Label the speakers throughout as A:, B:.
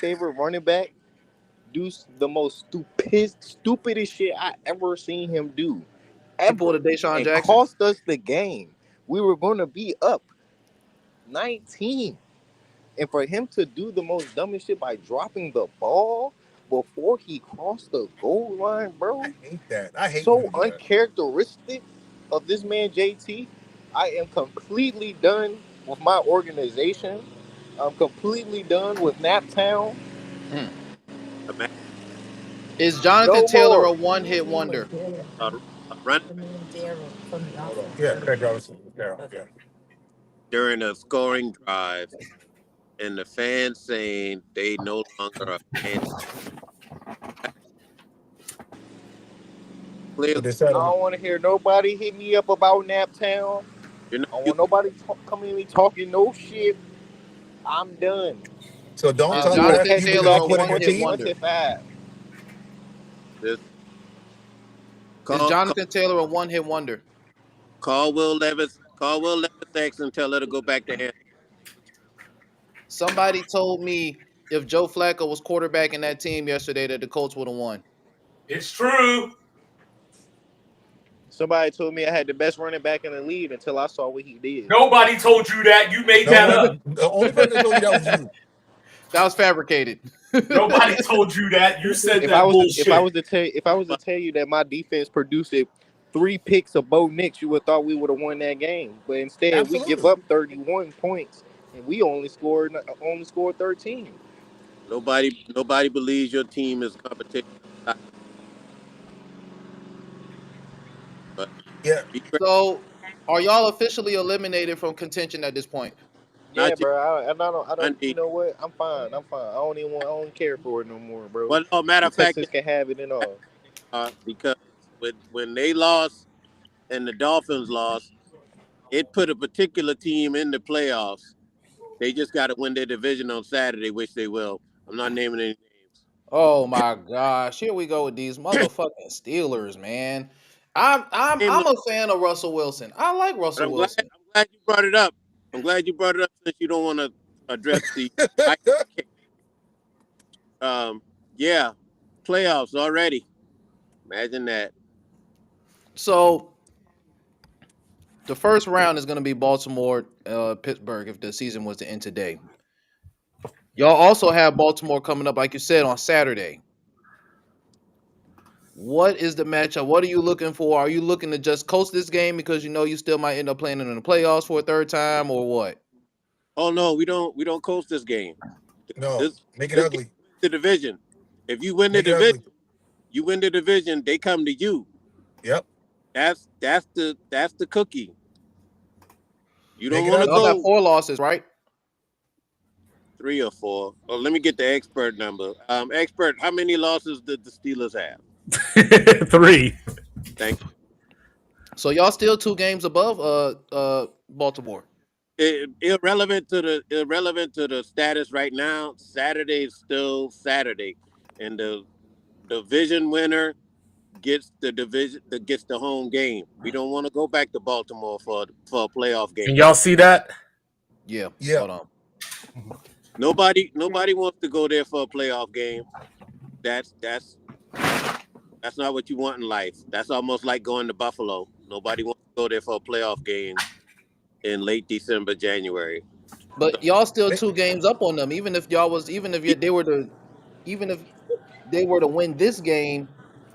A: favorite running back do the most stupidest shit I ever seen him do,
B: He pulled
A: ever,
B: a Deshaun
A: and
B: Jackson.
A: cost us the game. We were going to be up 19, and for him to do the most dumbest shit by dropping the ball before he crossed the goal line, bro.
C: I hate that. I hate
A: So
C: when you do that.
A: uncharacteristic of this man, JT. I am completely done with my organization. I'm completely done with Naptown.
B: Is Jonathan
A: No
B: Taylor
A: more.
B: a one-hit wonder?
D: Run
C: Hold on. Yeah, Craig Robinson. Yeah.
D: during a scoring drive, and the fans saying they no longer are fans. Clearly,
C: What they said
A: I don't want to hear nobody hit me up about Naptown.
D: you're not.
A: I don't want nobody coming to me talking no shit. I'm done.
C: so don't
B: Is
C: talk
A: We will
C: trash
B: Jonathan
C: to
A: catch
C: you
A: you
C: because
B: Taylor
C: you
B: a
A: back in
C: quit on your
B: one-hit
A: 20,
C: team.
B: wonder?
A: 25.
D: This,
B: Is
D: call, call,
B: Jonathan Taylor a one-hit wonder?
D: call Will Levis. Call Will Levis X and tell her to go back to him.
B: Somebody told me if Joe Flacco was quarterback in that team yesterday that the Colts would have won.
E: It's true.
A: Somebody told me I had the best running back in the league until I saw what he did.
E: Nobody told you that. You made
C: No
E: that up.
C: one. The only person that told you that was you.
B: That was fabricated.
E: Nobody told you that. You said
A: If
E: that
A: I was
E: bullshit.
A: to tell you that my defense produced 3 picks of Bo Nix, you would thought we would have won that game. But instead, we give
C: Absolutely.
A: up 31 points, and we only scored 13.
D: Nobody believes your team is competition. But
C: Yeah.
D: be great.
B: So, are y'all officially eliminated from contention at this point?
A: Yeah,
D: Not you,
A: bro. I don't. You
D: Andy.
A: know what? I'm fine. I don't care for it no more, bro.
D: Well, no, matter
A: The
D: of fact,
A: Texans can have it and all.
D: because when they lost and the Dolphins lost, it put a particular team in the playoffs. They just got to win their division on Saturday, which they will. I'm not naming any names.
B: Oh my gosh, here we go with these motherfucking Steelers, man. I'm a fan of Russell Wilson. I like
D: But
B: Russell Wilson.
D: I'm glad you brought it up. I'm glad you brought it up since you don't want to address the. Yeah, playoffs already. Imagine that.
B: So the first round is going to be Baltimore, Pittsburgh if the season was to end today. Y'all also have Baltimore coming up, like you said, on Saturday. What is the matchup? What are you looking for? Are you looking to just coast this game because you know you still might end up playing in the playoffs for a third time, or what?
D: Oh no, we don't coast this game.
C: No.
D: This
C: Make it
D: this
C: ugly.
D: game wins the division. If you win the
C: Make it
D: division,
C: ugly.
D: you win the division. They come to you.
C: Yep.
D: That's the cookie. You don't
C: Make it
D: want to
B: Y'all got
D: go
B: 4 losses, right?
D: 3 or 4. Oh, let me get the expert number. Expert, how many losses did the Steelers have?
F: 3.
D: Thank you.
B: So y'all still 2 games above Baltimore.
D: Irrelevant to the status right now. Saturday is still Saturday, and the division winner gets the home game. We don't want to go back to Baltimore for a playoff game.
F: Can y'all see that?
B: Yeah.
C: Yeah.
B: Hold on.
D: Nobody wants to go there for a playoff game. That's not what you want in life. That's almost like going to Buffalo. Nobody wants to go there for a playoff game in late December, January.
B: But y'all still 2 games up on them. Even if they were to win this game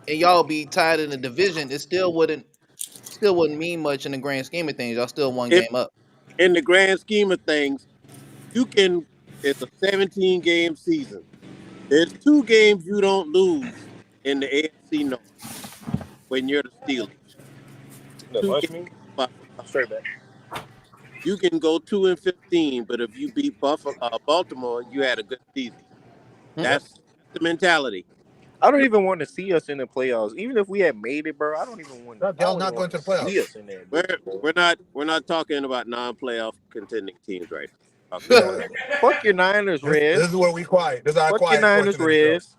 B: and y'all be tied in the division, it still wouldn't mean much in the grand scheme of things. Y'all still 1 game up.
D: In the grand scheme of things, it's a 17-game season. There's 2 games you don't lose in the AFC North when you're the Steelers.
A: Straight back.
D: You can go 2-15, but if you beat Baltimore, you had a good season. That's the mentality.
A: I don't even want to see us in the playoffs. Even if we had made it, bro, I don't even want.
C: Y'all not going to the playoffs.
A: See us in there.
D: We're not talking about non-playoff contending teams right now.
A: Fuck your Niners, Reds.
C: This is where we quiet. This is our
A: Fuck
C: quiet
A: your Niners,
C: portion of the show.
A: Reds.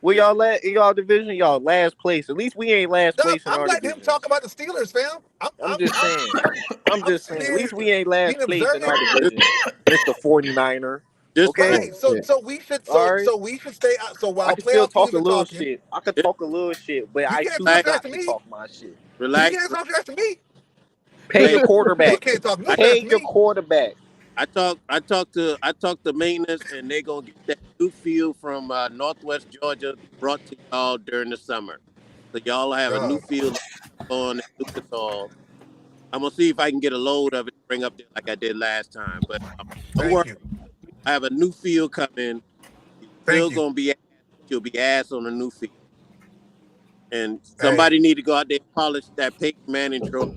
A: Where y'all at in y'all division? Y'all last place. At least we ain't last place in
C: I'm
A: our
C: letting
A: division.
C: him talk about the Steelers, fam.
A: I'm just saying. I'm just saying. At least we ain't last
C: being
A: place in our
C: observant.
A: division, Mr. 49er.
D: Just
A: Okay.
C: Right.
B: Yeah.
C: So we should
A: All right.
C: we should stay out. So
A: I
C: while
A: can still
C: playoff
A: talk
C: teams
A: a
C: are
A: little
C: talking,
A: shit. I could
D: just
A: talk a little shit, but
C: you
A: I
C: can't
A: choose
C: talk
D: relax,
C: trash
A: not
C: to
A: to
C: me.
A: talk my shit.
C: You
D: relax.
C: can't talk trash to me.
A: Pay your
C: You
A: quarterback.
C: can't talk no
D: I,
C: trash
A: Pay
C: to
A: your
C: me.
A: quarterback.
D: I talked to maintenance, and they gonna get that new field from Northwest Georgia brought to y'all during the summer. So y'all have a new
C: God,
D: field on at Lucas Oil. I'm gonna see if I can get a load of it, bring up there like I did last time. But don't worry,
C: thank you,
D: I have a new field coming. You're
C: thank
D: still
C: you.
D: gonna be ass, but you'll be ass on a new field. And
C: Hey,
D: somebody need to go out there and polish that Peyton Manning trophy.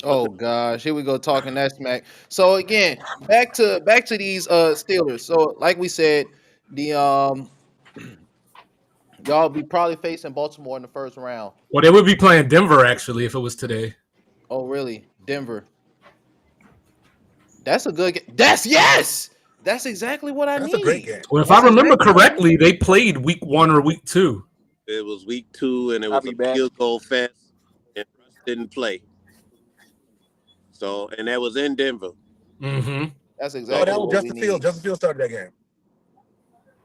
B: Oh gosh, here we go talking that smack. So again, back to these Steelers. So like we said, the y'all be probably facing Baltimore in the first round.
F: Well, they would be playing Denver actually if it was today.
B: Oh really? Denver. That's a good. That's yes. That's exactly what I
C: that's a great
B: need.
C: game.
F: Well, if I
B: That's
F: remember
B: exactly what I
F: correctly,
B: need.
F: they played week 1 or week 2.
D: It was week 2, and it
A: I'll
D: was
A: be
D: a
A: back.
D: field goal fest, and Russ didn't play. So, and that was in Denver.
F: Mm-hmm.
B: That's
C: Oh,
B: exactly
C: that was
B: what we
C: Justin Fields.
B: need.
C: Justin Fields started that game.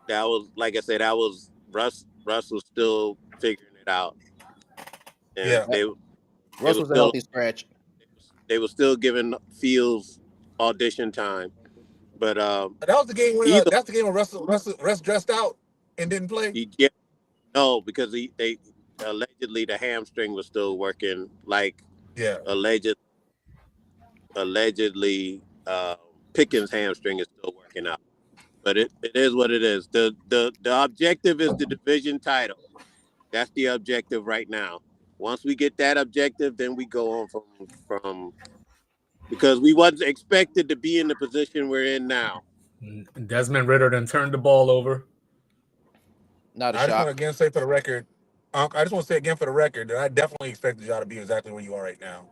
D: That was, like I said, that was Russ. Russ was still figuring it out, and
C: Yeah,
D: they
B: Russ
D: were
B: was a
D: still
B: healthy scratch.
D: giving Fields audition time. But
C: that was the game when
D: either
C: that's the game when Russ dressed out and didn't play.
D: he get no, because they allegedly the hamstring was still working. Like
C: Yeah,
D: allegedly Pickens' hamstring is still working out. But it is what it is. The objective is the division title. That's the objective right now. Once we get that objective, then we go on from because we wasn't expected to be in the position we're in now.
F: Desmond Ritter then turned the ball over.
B: Not a
C: I just want to
B: shock.
C: again say for the record, I just want to say again for the record that I definitely expected y'all to be exactly where you are right now.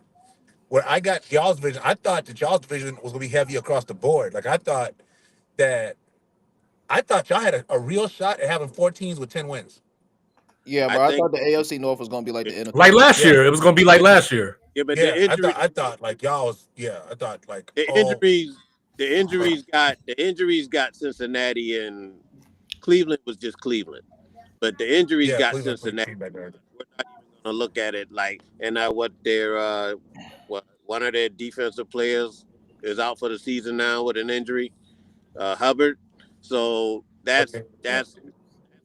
C: Where I got y'all's division, I thought that y'all's division was gonna be heavy across the board. Like I thought y'all had a real shot at having 4 teams with 10 wins.
B: Yeah,
D: I
B: bro. I
D: think,
B: thought the AFC North was gonna be like the
F: Like
B: NFL.
F: last
C: Yeah,
F: year. It was going to be like last year.
D: yeah, but
C: yeah. I thought like y'all was I thought like
D: the injuries got Cincinnati, and Cleveland was just Cleveland. But the injuries
C: yeah,
D: got
C: Cleveland played
D: Cincinnati.
C: team back there.
D: We're not even gonna look at it like, and now what their one of their defensive players is out for the season now with an injury, Hubbard. So
C: Okay. Yeah.
D: that's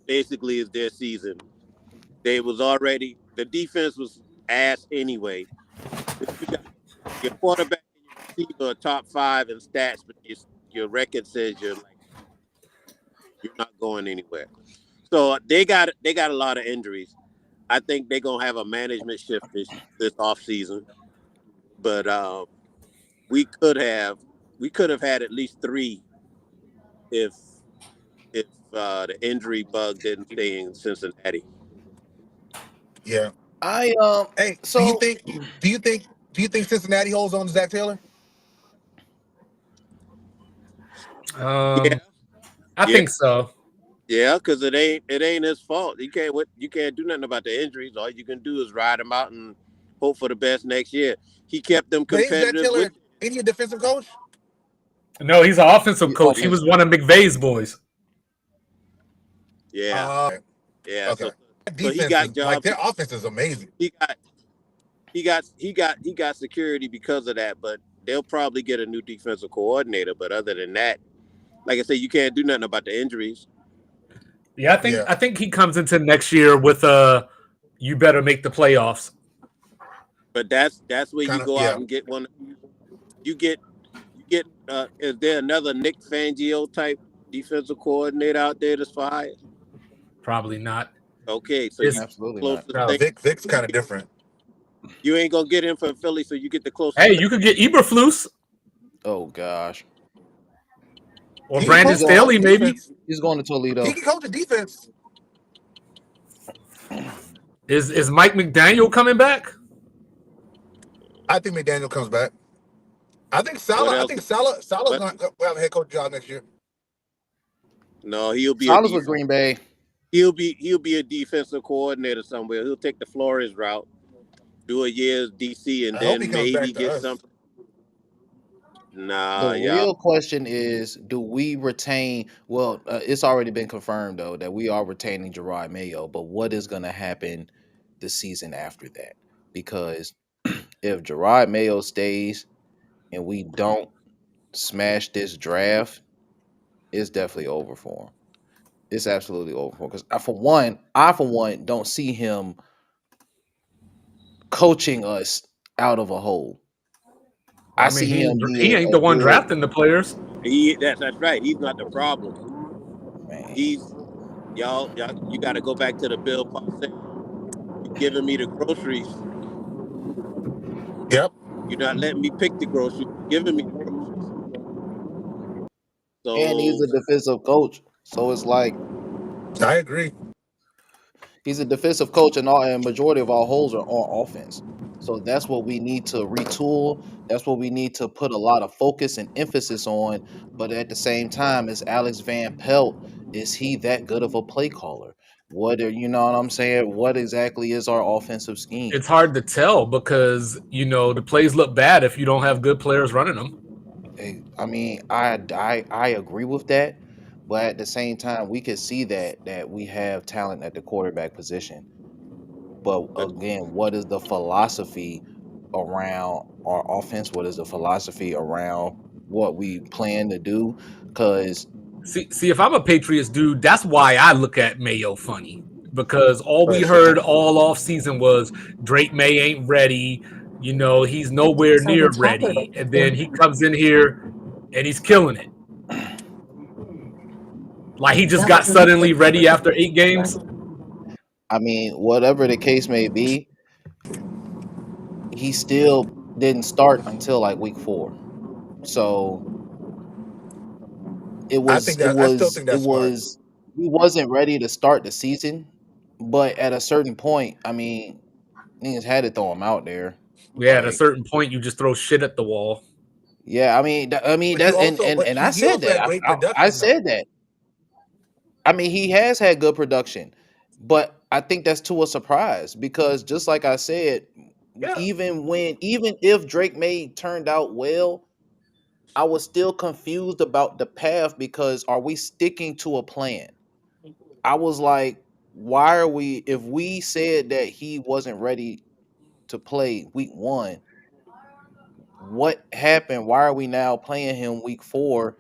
D: basically is their season. They was already the defense was ass anyway. You got your quarterback and your receiver are top 5 in stats, but your record says you're not going anywhere. So they got a lot of injuries. I think they're gonna have a management shift this off season, but we could have had at least 3 if the injury bug didn't stay in Cincinnati.
C: Yeah.
B: I
C: Hey,
B: so
C: do you think Cincinnati holds on to Zach Taylor?
D: Yeah,
F: I think so.
D: yeah, because it ain't his fault. You can't do nothing about the injuries. All you can do is ride him out and hope for the best next year. He kept them
C: But ain't Zach
D: competitive
C: Taylor
D: with.
C: ain't he a defensive coach?
F: No, he's an offensive coach. He
B: offense.
F: was one of McVay's boys.
D: Yeah, yeah.
C: Okay.
D: So he
C: Defense
D: got
C: is like
D: jobs.
C: their offense is amazing.
D: He got security because of that, but they'll probably get a new defensive coordinator. But other than that, like I said, you can't do nothing about the injuries.
F: Yeah, I think he comes into next year with you better make the playoffs.
D: But that's where you
C: Kind of,
D: go
C: yeah.
D: out and get one. You get is there another Nick Fangio type defensive coordinator out there that's for hire?
F: Probably not.
D: Okay, so
F: It's-
D: you
B: Absolutely
D: closest
B: not.
C: No,
D: thing.
C: Vic's kind of different.
D: You ain't gonna get him from Philly, so you get the closest.
F: Hey,
D: thing.
F: you could get Eberflus
B: Oh gosh.
F: or
C: He
F: Brandon
C: coached the
F: Staley, maybe.
C: defense.
B: He's going to Toledo.
C: He can coach the defense.
F: Is Mike McDaniel coming back?
C: I think McDaniel comes back. I think
D: What
C: Salah's
D: What?
C: going to have a head coach job next year.
D: No, he'll be
B: Salah's with Green Bay.
D: he'll be a defensive coordinator somewhere. He'll take the Flores route, do a year's DC, and
C: I hope
D: then
C: he comes back
D: maybe
C: to
D: get
C: us.
D: something. Nah,
B: The
D: y'all.
B: real question is, do we retain? Well, it's already been confirmed though that we are retaining Gerard Mayo. But what is going to happen the season after that? Because if Gerard Mayo stays and we don't smash this draft, it's definitely over for him. It's absolutely over for him. Because I for one don't see him coaching us out of a hole. I
F: I mean,
B: see him
F: he
B: being
F: ain't
B: a
F: the one
B: good
F: drafting the players.
D: That's right. He's not the problem.
B: man.
D: He's y'all. You got to go back to the Bill Parcells. You giving me the groceries.
C: Yep.
D: You're not letting me pick the groceries. You're giving me the groceries.
B: And he's
D: So
B: a defensive coach. So it's like
C: I agree.
B: he's a defensive coach, and majority of our holes are on offense. So that's what we need to retool. That's what we need to put a lot of focus and emphasis on. But at the same time, is Alex Van Pelt, is he that good of a play caller? You know what I'm saying? What exactly is our offensive scheme?
F: It's hard to tell because the plays look bad if you don't have good players running them.
B: I mean, I agree with that, but at the same time, we could see that we have talent at the quarterback position. But again, what is the philosophy around our offense? What is the philosophy around what we plan to do? Because
F: See, if I'm a Patriots dude, that's why I look at Mayo funny. Because all we
B: right,
F: heard all off season was Drake May ain't ready. He's nowhere near ready. And then he comes in here and he's killing it. Like he just got suddenly ready after 8 games.
B: I mean, whatever the case may be, he still didn't start until like week 4. So
C: I still think
B: it
C: that's smart.
B: was he wasn't ready to start the season, but at a certain point, I mean, niggas had to throw him out there.
F: Yeah, at a
B: Like,
F: certain point, you just throw shit at the wall.
B: yeah, I mean,
C: But
B: that's
C: you also, but
B: and I
C: he
B: said
C: also
B: that.
C: had great
B: I
C: production though.
B: said that. I mean, he has had good production, but I think that's to a surprise because just like I said,
C: Yeah.
B: even if Drake May turned out well, I was still confused about the path because are we sticking to a plan? I was like, why are we if we said that he wasn't ready to play week 1, what happened? Why are we now playing him week 4?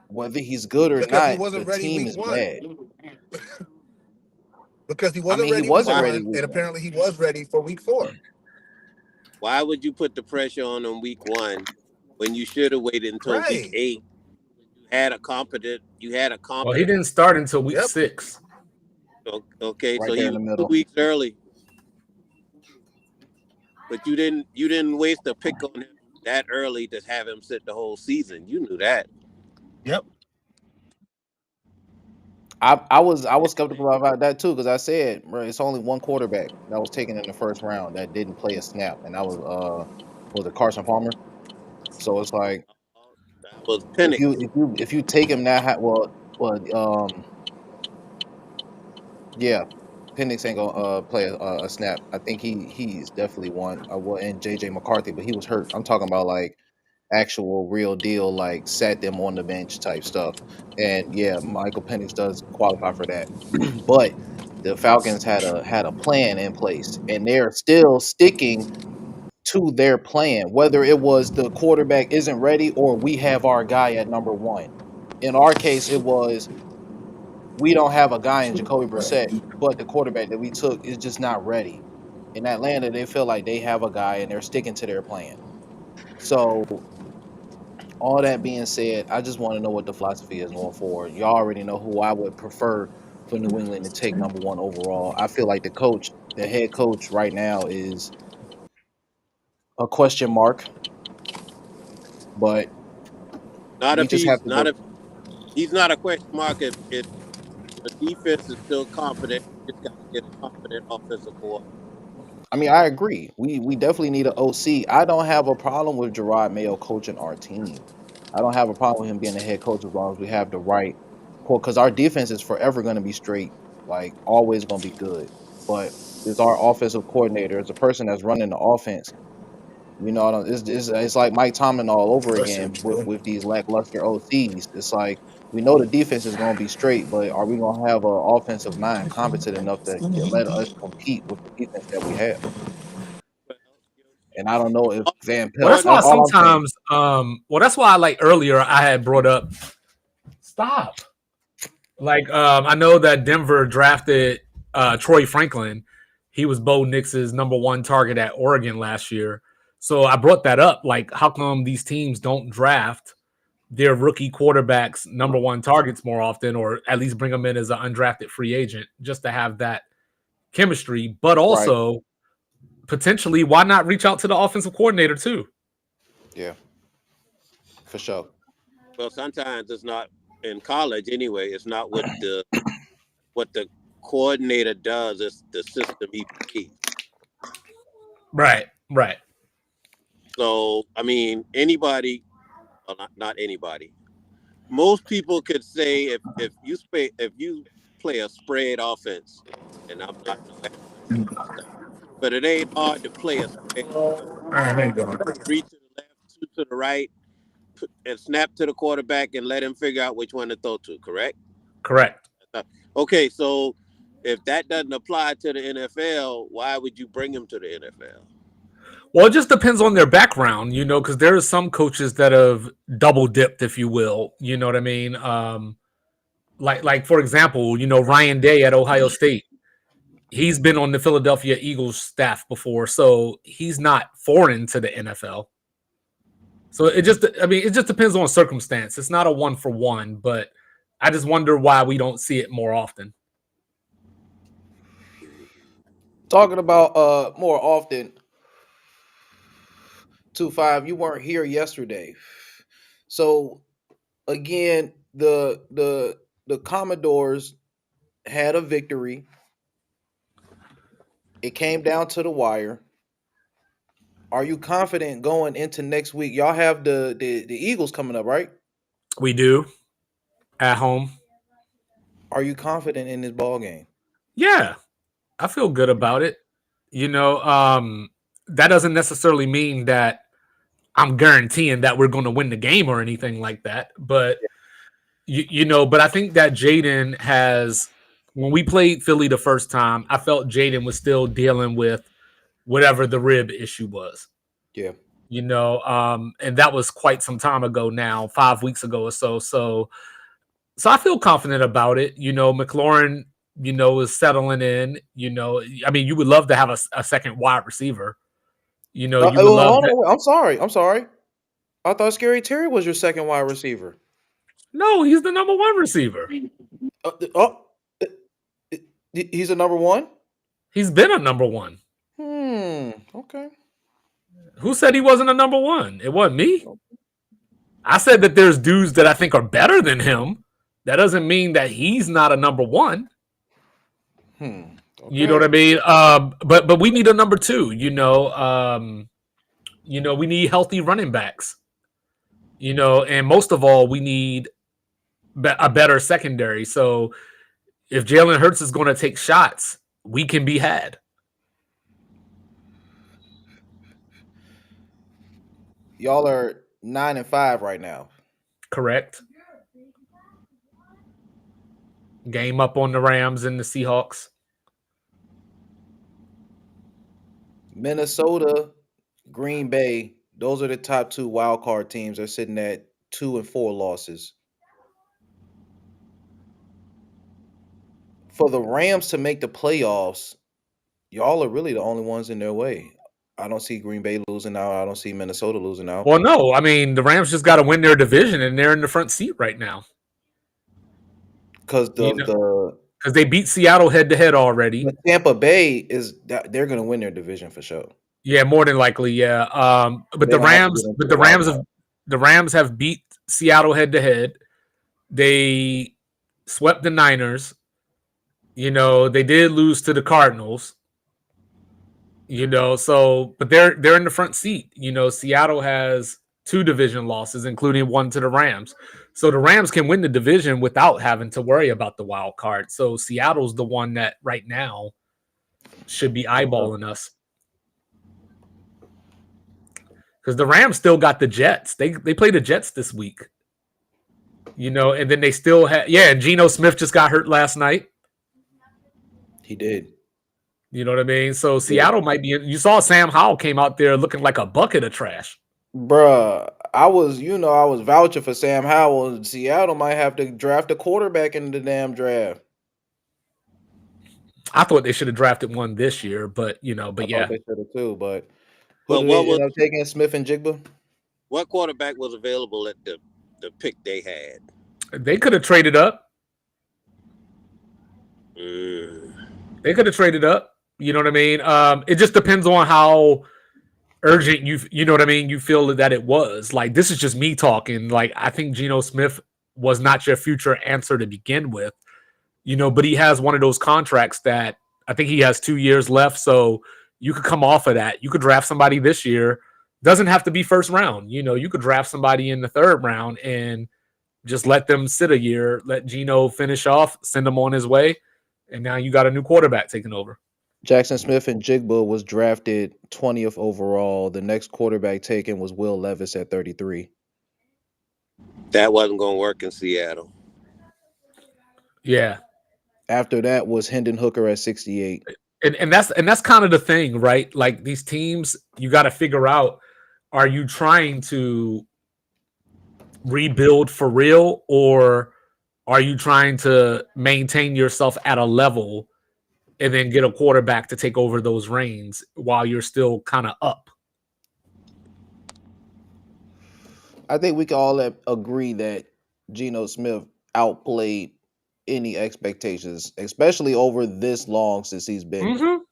B: Whether he's good or
C: Because he
B: not, the
C: wasn't ready
B: team
C: week
B: is
C: one.
B: bad.
C: Because he
B: I
C: wasn't
B: mean, he
C: ready week
B: wasn't
D: why
B: ready
C: one,
B: week
C: and
B: 1.
C: apparently he was ready for week 4.
D: why would you put the pressure on him week 1 when you should have waited until week
C: Right.
D: 8? You had a
F: Well, he
D: competent.
F: didn't start until week
C: Yep.
F: 6.
D: Okay,
B: Right
D: so
B: there
D: he
B: in
D: was
B: the
D: 2
B: middle.
D: weeks early, but you didn't waste a pick on him that early to have him sit the whole season. You knew that.
C: Yep.
B: I was skeptical about that too because I said, bro, it's only one quarterback that was taken in the first round that didn't play a snap, and that was it Carson Palmer? So it's like
D: That was Penix.
B: if you take him that high, yeah, Penix ain't gonna play a snap. I think he's definitely one. Well, and JJ McCarthy, but he was hurt. I'm talking about like actual real deal, like sat them on the bench type stuff. And yeah, Michael Penix does qualify for that. But the Falcons had a plan in place, and they're still sticking to their plan, whether it was the quarterback isn't ready or we have our guy at number 1. In our case, it was we don't have a guy in Jacoby Brissett, but the quarterback that we took is just not ready. In Atlanta, they feel like they have a guy and they're sticking to their plan. So all that being said, I just want to know what the philosophy is going forward. Y'all already know who I would prefer for New England to take number 1 overall. I feel like the head coach right now is a question mark, but
D: Not
B: we
D: if
B: just have
D: he's
B: to
D: not
B: go.
D: if he's not a question mark if the defense is still confident. You just got to get a confident offensive coordinator.
B: I mean, I agree. We definitely need an OC. I don't have a problem with Gerard Mayo coaching our team. I don't have a problem with him being the head coach as long as we have the right core. Because our defense is forever going to be straight, like always going to be good. But is our offensive coordinator, as a person that's running the offense, You know, it's like Mike Tomlin all over again with these lackluster OCs. It's like we know the defense is going to be straight, but are we going to have an offensive mind competent enough to let us compete with the defense that we have?
D: Well,
B: And I don't know if
D: your
B: Van
F: Well,
B: Pelt.
F: that's
D: coordinator,
F: why
B: That's all I'm saying.
F: sometimes, that's why like earlier I had brought up. Stop. Like, I know that Denver drafted Troy Franklin. He was Bo Nix's number one target at Oregon last year. So I brought that up. Like, how come these teams don't draft their rookie quarterbacks number one targets more often, or at least bring them in as an undrafted free agent just to have that chemistry? But
B: Right.
F: also, potentially, why not reach out to the offensive coordinator too?
B: Yeah, for sure.
D: well, sometimes it's not in college anyway. It's not what the coordinator does. It's the system he plays.
F: Right, right.
D: So I mean, anybody, well, not anybody. Most people could say if you play a spread offense, and I'm not no expert on stuff, but it ain't hard to play a spread offense.
C: All right, how you doing?
D: 3 to the left, 2 to the right, and snap to the quarterback and let him figure out which one to throw to. Correct?
F: Correct.
D: Okay, so if that doesn't apply to the NFL, why would you bring him to the NFL?
F: Well, it just depends on their background, because there are some coaches that have double dipped, if you will. You know what I mean? Like for example, Ryan Day at Ohio State. He's been on the Philadelphia Eagles staff before, so he's not foreign to the NFL. So it just depends on circumstance. It's not a 1-for-1, but I just wonder why we don't see it more often.
B: Talking about more often, 2-5, you weren't here yesterday. So again, the Commodores had a victory. It came down to the wire. Are you confident going into next week? Y'all have the Eagles coming up, right?
F: We do at home.
B: Are you confident in this ball game?
F: Yeah, I feel good about it. That doesn't necessarily mean that I'm guaranteeing that we're going to win the game or anything like that. But, but I think that Jaden has, when we played Philly the first time, I felt Jaden was still dealing with whatever the rib issue was.
B: Yeah.
F: And that was quite some time ago now, 5 weeks ago or so. So I feel confident about it. McLaurin, is settling in. I mean, you would love to have a second wide receiver. You would love that.
B: I'm sorry. I thought Scary Terry was your second wide receiver.
F: No, he's the number one receiver.
B: He's a number one?
F: He's been a number one.
B: Okay.
F: Who said he wasn't a number one? It wasn't me. I said that there's dudes that I think are better than him. That doesn't mean that he's not a number one.
B: Okay.
F: You know what I mean? But we need a number two. We need healthy running backs. And most of all, we need a better secondary. So if Jalen Hurts is going to take shots, we can be had.
B: Y'all are 9-5 right now.
F: Correct. Game up on the Rams and the Seahawks.
B: Minnesota, Green Bay, those are the top two wild card teams. They're sitting at 2 and 4 losses. For the Rams to make the playoffs, y'all are really the only ones in their way. I don't see Green Bay losing out. I don't see Minnesota losing out.
F: Well, no. I mean, the Rams just got to win their division, and they're in the front seat right now.
B: Because
F: they beat Seattle head-to-head already.
B: Tampa Bay they're going to win their division for sure.
F: Yeah, more than likely, yeah. But the Rams have beat Seattle head-to-head. They swept the Niners. They did lose to the Cardinals. But they're in the front seat. Seattle has 2 division losses, including one to the Rams. So the Rams can win the division without having to worry about the wild card. So Seattle's the one that right now should be eyeballing us. because the Rams still got the Jets. They play the Jets this week. And then they still have and Geno Smith just got hurt last night.
B: He did.
F: You know what I mean? So Seattle might be. You saw Sam Howell came out there looking like a bucket of trash.
B: Bruh, I was vouching for Sam Howell. Seattle might have to draft a quarterback in the damn draft.
F: I thought they should have drafted one this year, but
B: I
F: yeah,
B: thought they should have too. But
D: Well,
B: who did they end up taking? Smith and Jigba?
D: What quarterback was available at the pick they had?
F: they could have traded up. They could have traded up. You know what I mean? It just depends on how urgent you know what I mean, you feel that it was. Like, this is just me talking. Like, I think Geno Smith was not your future answer to begin with. But he has one of those contracts that I think he has 2 years left, so you could come off of that. You could draft somebody this year. Doesn't have to be first round. You could draft somebody in the third round and just let them sit a year, let Geno finish off, send him on his way, and now you got a new quarterback taking over.
B: Jackson Smith and Jigba was drafted 20th overall. The next quarterback taken was Will Levis at 33.
D: That wasn't going to work in Seattle.
F: Yeah.
B: After that was Hendon Hooker at 68.
F: And that's kind of the thing, right? Like, these teams, you got to figure out, are you trying to rebuild for real, or are you trying to maintain yourself at a level and then get a quarterback to take over those reins while you're still kind of up?
B: I think we can all agree that Geno Smith outplayed any expectations, especially over this long since he's been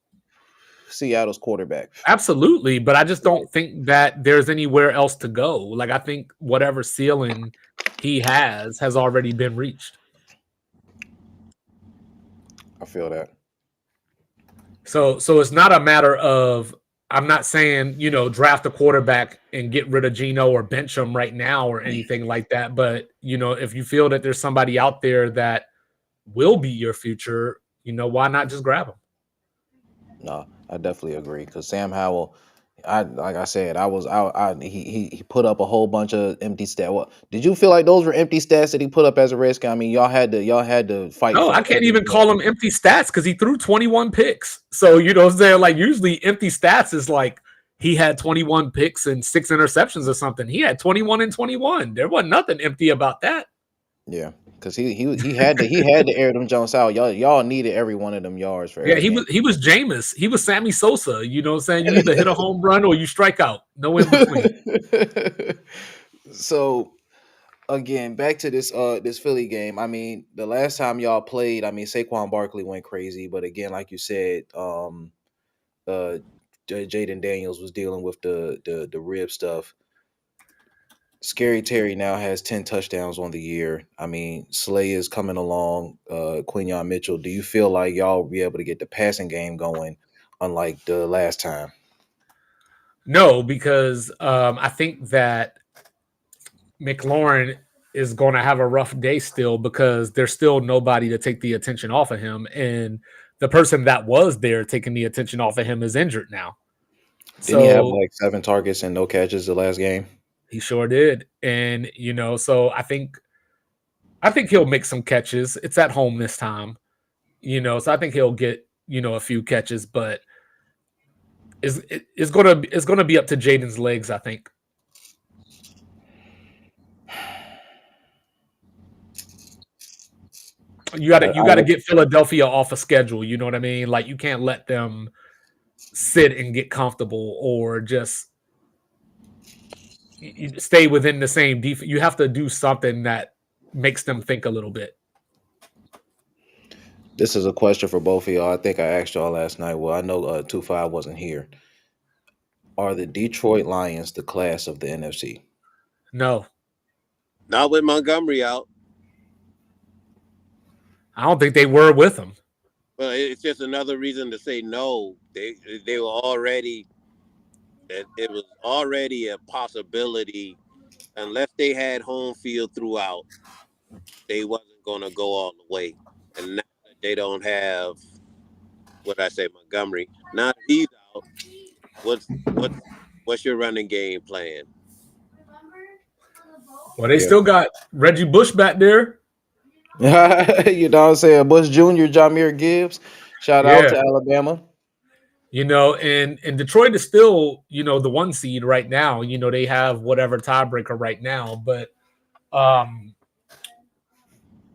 B: Seattle's quarterback.
F: Absolutely, but I just don't think that there's anywhere else to go. Like, I think whatever ceiling he has already been reached.
B: I feel that.
F: So it's not a matter of, I'm not saying, draft a quarterback and get rid of Geno or bench him right now or anything like that. But, if you feel that there's somebody out there that will be your future, why not just grab him?
B: No, I definitely agree, because Sam Howell, he put up a whole bunch of empty stats. Well, did you feel like those were empty stats that he put up as a Redskin? I mean, y'all had to fight.
F: No, I can't even call them empty stats because he threw 21 picks. So, like, usually empty stats is like he had 21 picks and 6 interceptions or something. He had 21 and 21. There wasn't nothing empty about that.
B: Yeah, because he had to air them Jones out. Y'all needed every one of them yards for.
F: Yeah, he was Jameis. He was Sammy Sosa. You know what I'm saying? You either hit a home run or you strike out. No in between.
B: So, again, back to this Philly game. I mean, the last time y'all played, I mean, Saquon Barkley went crazy, but again, like you said, Jaden Daniels was dealing with the rib stuff. Scary Terry now has 10 touchdowns on the year. I mean, Slay is coming along. Quinyon Mitchell, do you feel like y'all will be able to get the passing game going, unlike the last time?
F: No, because I think that McLaurin is going to have a rough day still, because there's still nobody to take the attention off of him. And the person that was there taking the attention off of him is injured now.
B: Didn't he have like 7 targets and no catches the last game?
F: He sure did. And, so I think he'll make some catches. It's at home this time, so I think he'll get, a few catches, but it's going to be up to Jaden's legs, I think. You got to get Philadelphia off a schedule, you know what I mean? Like, you can't let them sit and get comfortable or just stay within the same defense. You have to do something that makes them think a little bit.
B: This is a question for both of y'all. I think I asked y'all last night. Well, I know 2-5 wasn't here. Are the Detroit Lions the class of the NFC?
F: No.
D: Not with Montgomery out.
F: I don't think they were with him.
D: Well, it's just another reason to say no. They were already. It was already a possibility, unless they had home field throughout. They wasn't going to go all the way, and now that they don't have, Montgomery. Now that he's out, what's What's your running game plan?
F: Well, they
B: Yeah.
F: still got Reggie Bush back there.
B: You know what I'm saying? Bush Jr., Jameer Gibbs. Shout out
F: Yeah.
B: to Alabama.
F: And Detroit is still, the 1 seed right now. They have whatever tiebreaker right now, but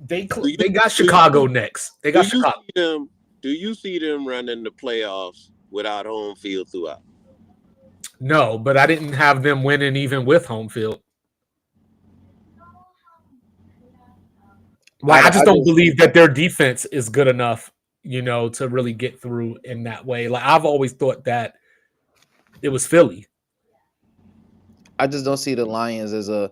F: they
D: Do you
F: got Chicago next. They got Chicago.
D: do you see them running the playoffs without home field throughout?
F: No, but I didn't have them winning even with home field. Like I just don't believe that their defense is good enough, to really get through in that way. Like I've always thought that it was Philly.
B: I just don't see the Lions as I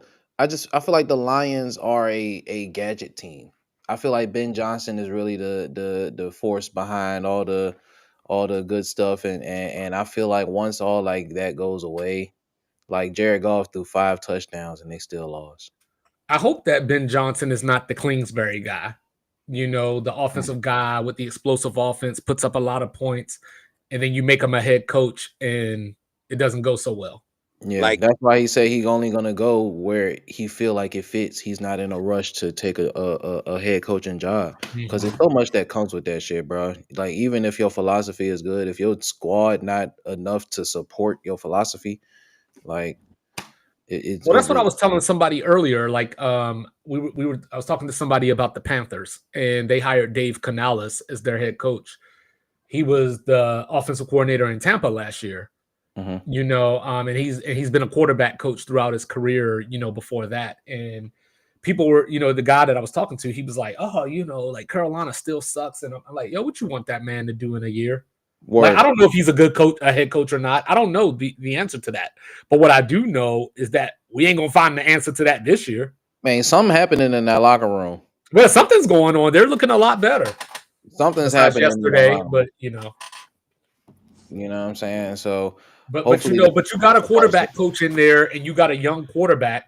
B: feel like the Lions are a gadget team. I feel like Ben Johnson is really the force behind all the good stuff, and I feel like once all like that goes away, like Jared Goff threw 5 touchdowns and they still lost.
F: I hope that Ben Johnson is not the Kingsbury guy. The offensive guy with the explosive offense puts up a lot of points, and then you make him a head coach and it doesn't go so well.
B: Yeah, that's why he said he's only gonna go where he feel like it fits. He's not in a rush to take a head coaching job because there's so much that comes with that shit, bro. Like even if your philosophy is good, if your squad not enough to support your philosophy, like
F: well, that's what I was telling somebody earlier. Like, I was talking to somebody about the Panthers, and they hired Dave Canales as their head coach. He was the offensive coordinator in Tampa last year. And he's been a quarterback coach throughout his career, before that. And people were, the guy that I was talking to, he was like, oh, like Carolina still sucks. And I'm like, yo, what you want that man to do in a year? Like, I don't know if he's a good coach, a head coach or not. I don't know the answer to that. But what I do know is that we ain't going to find the answer to that this year.
B: Man, something happening in that locker room.
F: Well, something's going on. They're looking a lot better.
B: Something's happening
F: yesterday, but
B: you know what I'm saying? So
F: But you got a quarterback coach in there, and you got a young quarterback.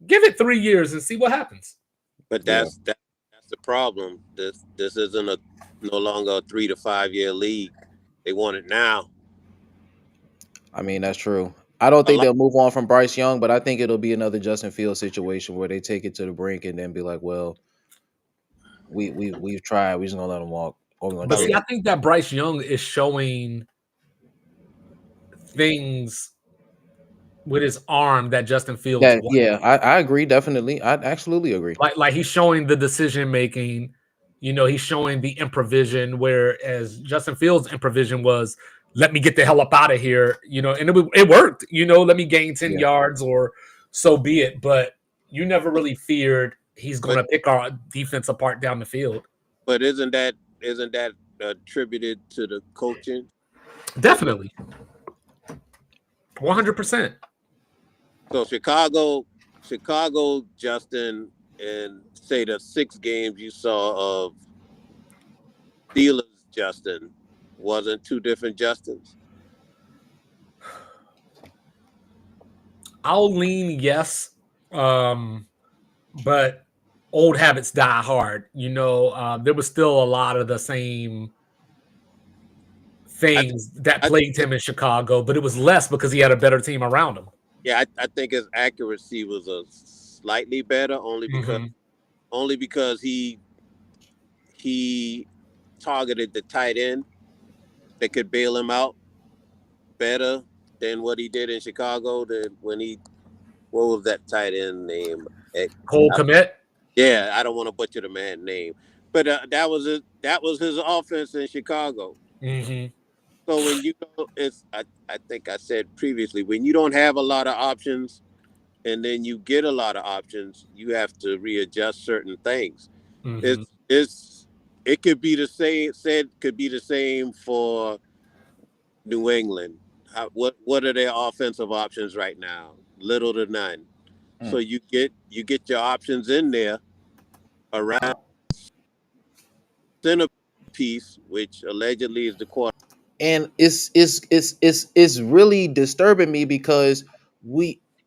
F: Give it 3 years and see what happens.
D: But that's the problem. This isn't no longer a 3 to 5 year league. They want it now.
B: I mean, that's true. I don't think they'll move on from Bryce Young, but I think it'll be another Justin Fields situation where they take it to the brink and then be like, well, we've tried. We're just gonna let them walk.
F: But see, I think that Bryce Young is showing things with his arm that Justin Fields.
B: I agree. Definitely, I absolutely agree.
F: Like he's showing the decision making. He's showing the improvision, whereas Justin Fields' improvision was, let me get the hell up out of here, and it worked. Let me gain 10 yards or so be it. But you never really feared he's going to pick our defense apart down the field.
D: But isn't that attributed to the coaching?
F: Definitely. 100%.
D: So Chicago, Justin, and say the 6 games you saw of Steelers, Justin, wasn't 2 different Justins?
F: I'll lean yes, but old habits die hard. There was still a lot of the same things that plagued him in Chicago, but it was less because he had a better team around him.
D: Yeah, I think his accuracy was a slightly better, only because he targeted the tight end that could bail him out better than what he did in Chicago. What was that tight end name?
F: Cole Kmet.
D: Yeah, I don't want to butcher the man's name, but that was his offense in Chicago.
F: Mm-hmm.
D: So when I think I said previously, when you don't have a lot of options, and then you get a lot of options, you have to readjust certain things.
F: Mm-hmm.
D: It could be the same. Could be the same for New England. What are their offensive options right now? Little to none. So you get your options in there around centerpiece, which allegedly is the quarterback.
B: And it's really disturbing me because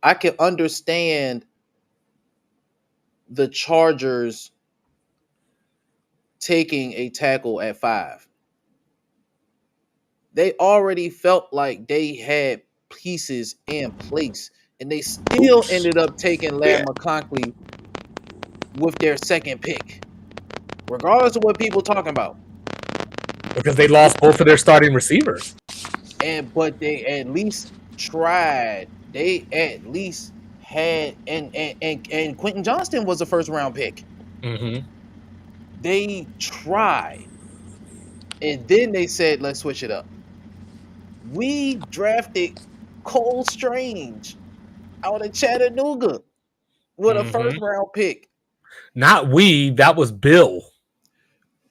B: I can understand the Chargers taking a tackle at 5. They already felt like they had pieces in place, and they still ended up taking Ladd McConkey with their second pick, regardless of what people talking about.
F: Because they lost both of their starting receivers.
B: But they at least tried. They at least had and Quentin Johnston was a first round pick.
F: Mm-hmm.
B: They tried. And then they said, let's switch it up. We drafted Cole Strange out of Chattanooga with a first round pick.
F: Not we, that was Bill.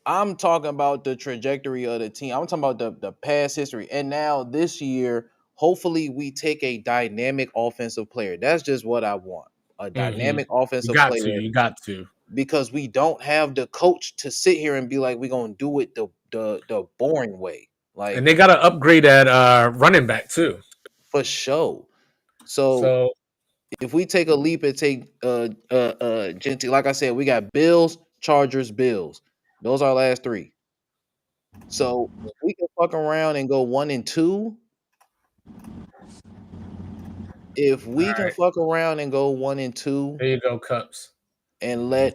B: I'm talking about the trajectory of the team. I'm talking about the past history. And now this year, hopefully we take a dynamic offensive player. That's just what I want. A dynamic offensive player.
F: You got to.
B: Because we don't have the coach to sit here and be like, we're gonna do it the boring way. Like,
F: and they got to upgrade at running back too,
B: for sure. So if we take a leap and take Gentry, like I said, we got Bills, Chargers, Bills. Those are our last three. So if we can fuck around and go 1-2. If we can fuck around and go 1-2,
F: there you go, Cups.
B: And let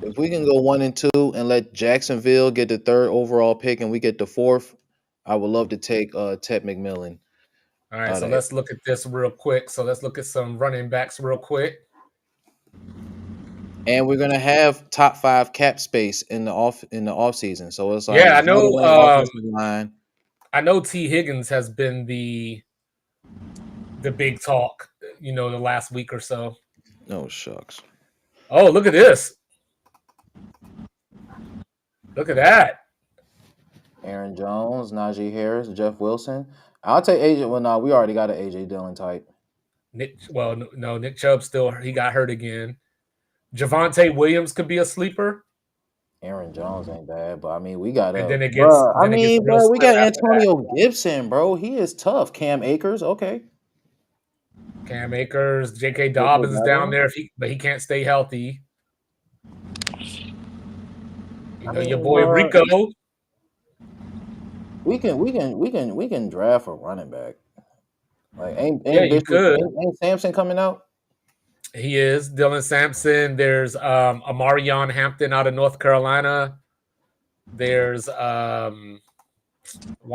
B: if we can go 1-2 and let Jacksonville get the 3rd overall pick and we get the 4th, I would love to take Ted McMillan.
F: All right, so let's look at this real quick. So let's look at some running backs real quick.
B: And we're gonna have top 5 cap space in the off season. So it's like,
F: yeah, I know. I know T. Higgins has been the big talk, the last week or so.
B: No shucks.
F: Oh, look at this. Look at that.
B: Aaron Jones, Najee Harris, Jeff Wilson. I'll take AJ. Well, no, we already got an AJ Dillon type.
F: Nick Chubb he got hurt again. Javonte Williams could be a sleeper.
B: Aaron Jones ain't bad, but I mean, we got.
F: And then it gets.
B: We got Antonio Gibson, bro. He is tough. Cam Akers, okay.
F: Cam Akers, J.K. Dobbins is down there, but he can't stay healthy. Your boy Rico.
B: We can draft a running back. Like, ain't Sampson coming out?
F: He is. Dylan Sampson. There's Amarion Hampton out of North Carolina. There's one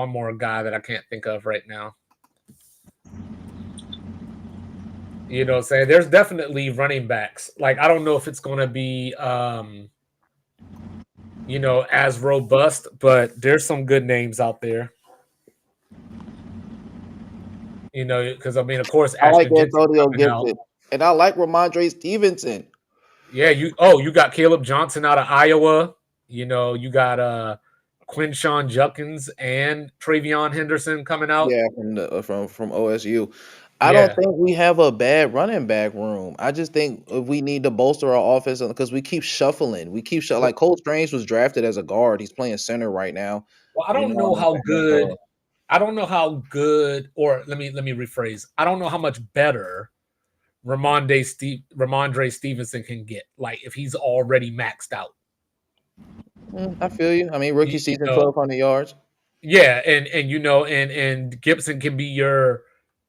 F: more guy that I can't think of right now. You know what I'm saying? There's definitely running backs. Like, I don't know if it's going to be, as robust, but there's some good names out there. Because, of course,
B: I like Antonio Gibson. And I like Ramondre Stevenson.
F: Yeah, you got Caleb Johnson out of Iowa. You got Quinshawn Judkins and Travion Henderson coming out.
B: Yeah, from OSU. I don't think we have a bad running back room. I just think we need to bolster our offense because we keep shuffling. Like Cole Strange was drafted as a guard. He's playing center right now.
F: Well, I don't know how good. I don't know how good, or let me rephrase. I don't know how much better Ramondre Stevenson can get. Like if he's already maxed out.
B: I feel you. I mean, rookie season, 1,200 yards.
F: Yeah, and Gibson can be your,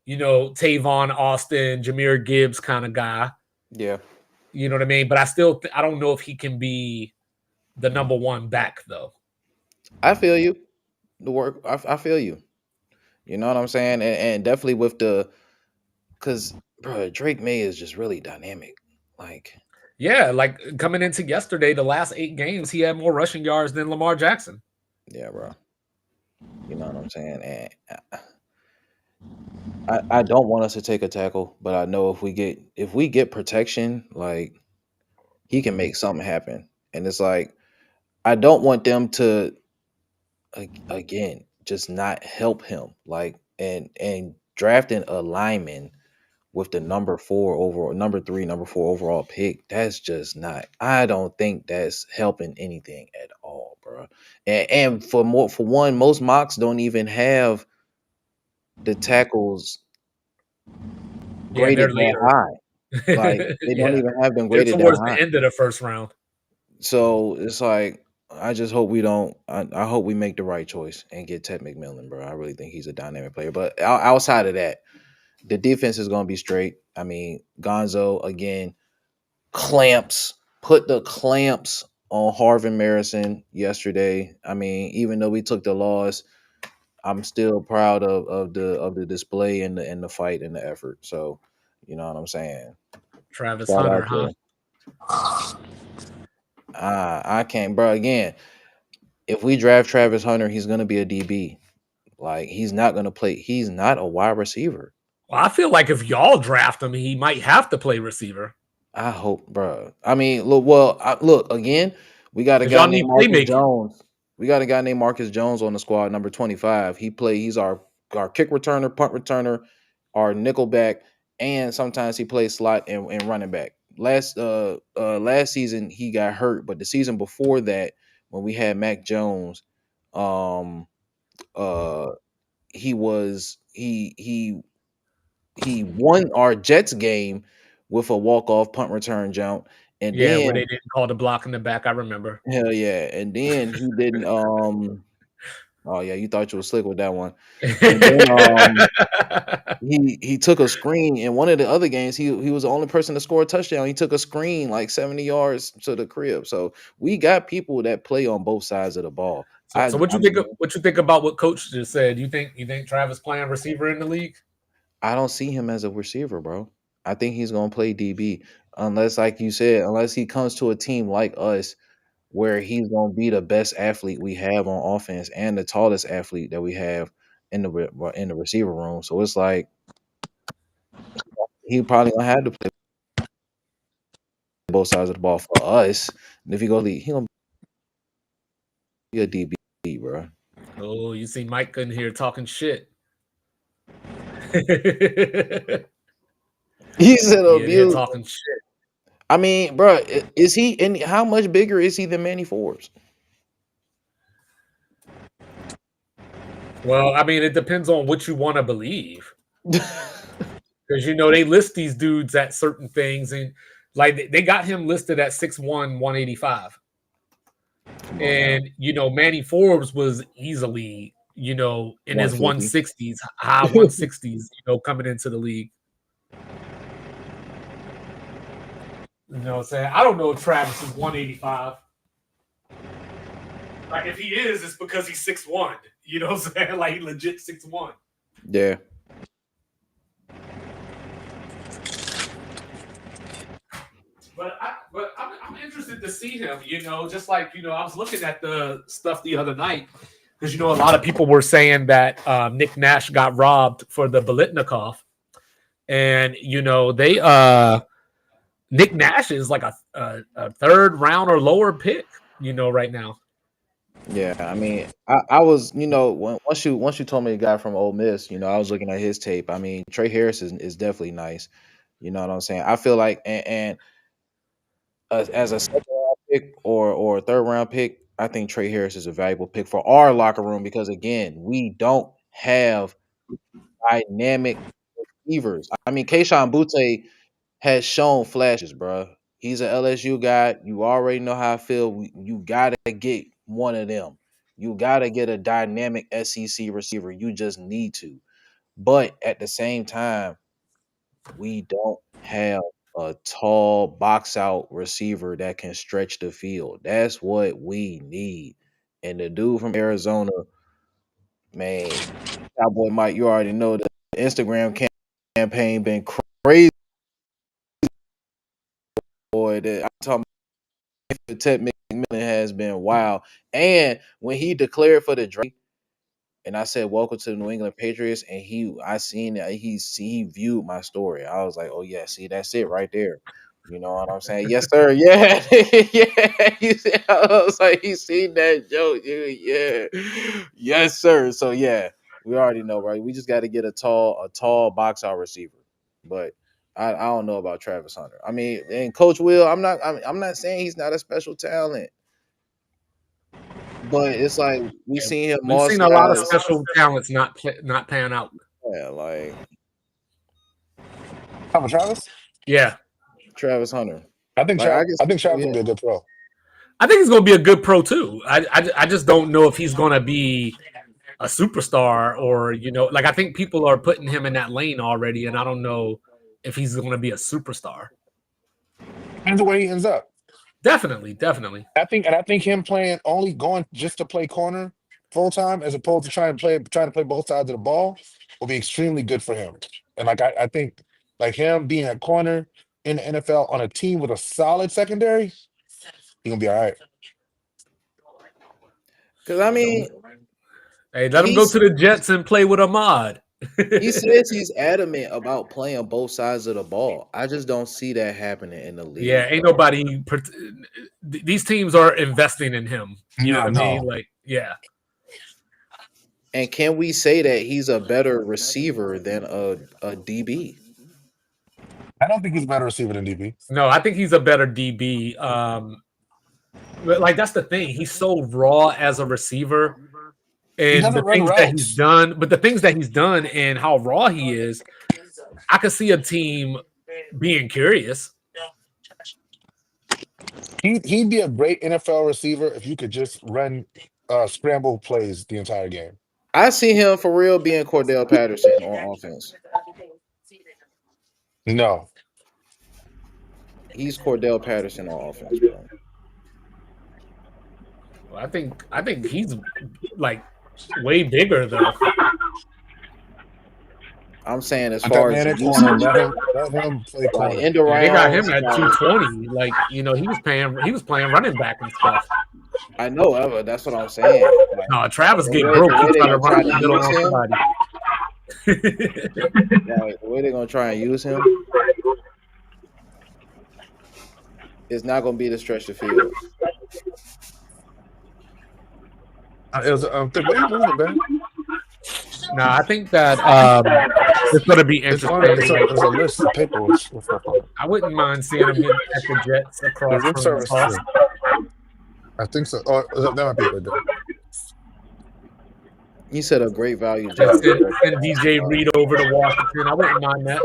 F: Tavon Austin, Jahmyr Gibbs kind of guy.
B: Yeah.
F: You know what I mean? But I don't know if he can be the number one back though.
B: I feel you. I feel you. You know what I'm saying? And definitely with because bro, Drake May is just really dynamic. Like,
F: yeah, like coming into yesterday, the last 8 games, he had more rushing yards than Lamar Jackson.
B: Yeah, bro. You know what I'm saying? And I don't want us to take a tackle, but I know if we get protection, like he can make something happen. And it's like I don't want them to again just not help him. Like and drafting a lineman with the number 4 overall pick, that's just not. I don't think that's helping anything at all, bro. And for one, most mocks don't even have the tackles graded that high. Like they don't even have them graded
F: towards
B: that high.
F: the end of the first round.
B: So it's like I just hope we don't. I hope we make the right choice and get Ted McMillan, bro. I really think he's a dynamic player. But outside of that, the defense is going to be straight. I mean, Gonzo again put the clamps on Harvin Marison yesterday. I mean, even though we took the loss, I'm still proud of the display and the fight and the effort. So, you know what I'm saying.
F: Travis
B: Shout
F: Hunter,
B: out
F: huh?
B: to I can't, bro. Again, if we draft Travis Hunter, he's gonna be a DB. Like he's not gonna play. He's not a wide receiver.
F: Well, I feel like if y'all draft him, he might have to play receiver.
B: I hope, bro. I mean, look again. We got a
F: 'Cause
B: guy
F: y'all
B: named
F: need
B: Marcus
F: playmaking.
B: Jones. We got a guy named Marcus Jones on the squad, number 25. He's our kick returner, punt returner, our nickelback, and sometimes he plays slot and running back. Last season he got hurt, but the season before that, when we had Mac Jones, um, he won our Jets game with a walk-off punt return jump. And
F: Yeah, where
B: then
F: they didn't call the block in the back. I remember.
B: hell yeah. And then he didn't oh yeah, you thought you were slick with that one. And then he took a screen in one of the other games. He was the only person to score a touchdown. He took a screen like 70 yards to the crib. So we got people that play on both sides of the ball.
F: So what you think? What you think about what Coach just said? You think Travis playing receiver in the league?
B: I don't see him as a receiver, bro. I think he's gonna play DB unless, like you said, unless he comes to a team like us where he's gonna be the best athlete we have on offense and the tallest athlete that we have in the receiver room. So it's like he probably gonna have to play both sides of the ball for us. And if he go lead, he gonna be a DB, bro.
F: Oh, you see Mike in here talking shit.
B: He said abuse.
F: Talking shit.
B: I mean, bro, is he? And how much bigger is he than Manny Forbes?
F: Well, I mean, it depends on what you want to believe. Because they list these dudes at certain things, and like they got him listed at 6'1", 185. And Manny Forbes was easily, in his 160s, high 160s, coming into the league. You know what I'm saying? I don't know if Travis is 185. Like, if he is, it's because he's 6'1". You know what I'm saying? Like, he legit 6'1".
B: Yeah.
F: But I'm interested to see him, just like, I was looking at the stuff the other night because, a lot of people were saying that Nick Nash got robbed for the Biletnikoff. And, Nick Nash is like a third round or lower pick, right now.
B: Yeah, I mean, I was, once you told me the guy from Ole Miss, I was looking at his tape. I mean, Trey Harris is definitely nice. You know what I'm saying? I feel like, and as a second round pick or a third round pick, I think Trey Harris is a valuable pick for our locker room because again, we don't have dynamic receivers. I mean, Kayshon Boutte has shown flashes, bro. He's an LSU guy. You already know how I feel. You gotta get one of them. You gotta get a dynamic SEC receiver. You just need to. But at the same time, we don't have a tall box out receiver that can stretch the field. That's what we need. And the dude from Arizona, man, Cowboy Mike, you already know the Instagram campaign been crazy. Boy, that I'm talking about, Ted McMillan has been wild. And when he declared for the draft, and I said, "Welcome to the New England Patriots," and I seen that he viewed my story. I was like, "Oh yeah, see, that's it right there." You know what I'm saying? Yes, sir. Yeah, yeah. I was like, he seen that joke, dude. Yeah, yes, sir. So yeah, we already know, right? We just got to get a tall box out receiver. But I don't know about Travis Hunter. I mean, and Coach Will, I'm not saying he's not a special talent. But it's like we've seen him.
F: We've seen a lot of special talents not pan out.
B: Yeah, like
C: Travis?
F: Yeah,
B: Travis Hunter.
C: I think
B: Like,
C: I think Travis will be a good pro.
F: I think he's going to be a good pro too. I just don't know if he's going to be a superstar or like I think people are putting him in that lane already, and I don't know if he's going to be a superstar.
C: And the way he ends up.
F: Definitely.
C: I think him going just to play corner full time as opposed to trying to play both sides of the ball will be extremely good for him. And like I think like him being a corner in the NFL on a team with a solid secondary, he's gonna be all right.
B: Because I mean,
F: hey, let him go to the Jets and play with Ahmad.
B: He says he's adamant about playing both sides of the ball. I just don't see that happening in the league.
F: Yeah, ain't nobody. These teams are investing in him. You know what I mean? Like, yeah.
B: And can we say that he's a better receiver than a DB?
C: I don't think he's a better receiver than DB.
F: No, I think he's a better DB. But like that's the thing. He's so raw as a receiver. And the things that he's done, but the things that he's done and how raw he is, I could see a team being curious.
C: He'd be a great NFL receiver if you could just run scramble plays the entire game.
B: I see him for real being Cordell Patterson on offense.
C: No.
B: He's Cordell Patterson on offense, bro.
F: Well, I think he's like way bigger though.
B: I'm saying as far as
C: let him play corner.
B: End around,
F: they got him at 220. Like he was playing running back and stuff.
B: I know, that's what I'm saying. Like,
F: no, Travis get broke. He's trying to run in the middle on somebody.
B: Like, the way they're gonna try and use him, it's not gonna be to stretch the field.
C: It was man.
F: No, I think that it's going to be interesting.
C: There's a list of paperwork.
F: I wouldn't mind seeing him get at the Jets across from the
C: I think so. Oh, that might be a good day.
B: He said a great value.
F: Send DJ Reed over to Washington. I wouldn't mind that.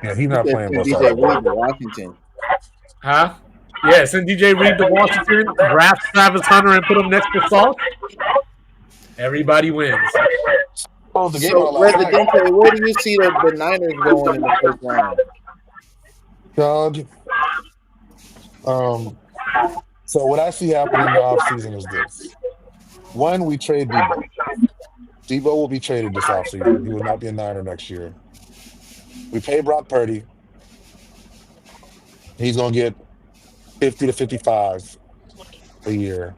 C: Yeah, he's not playing both sides.
B: DJ Reed to Washington.
F: Huh? Yeah, send DJ Reed to Washington, draft Travis Hunter, and put him next to Salt. Everybody wins.
B: So, Residente, where do you see the Niners going in the first round?
C: God. So what I see happening in the offseason is this. One, we trade Debo. Debo will be traded this offseason. He will not be a Niner next year. We pay Brock Purdy. He's going to get 50 to 55 a year.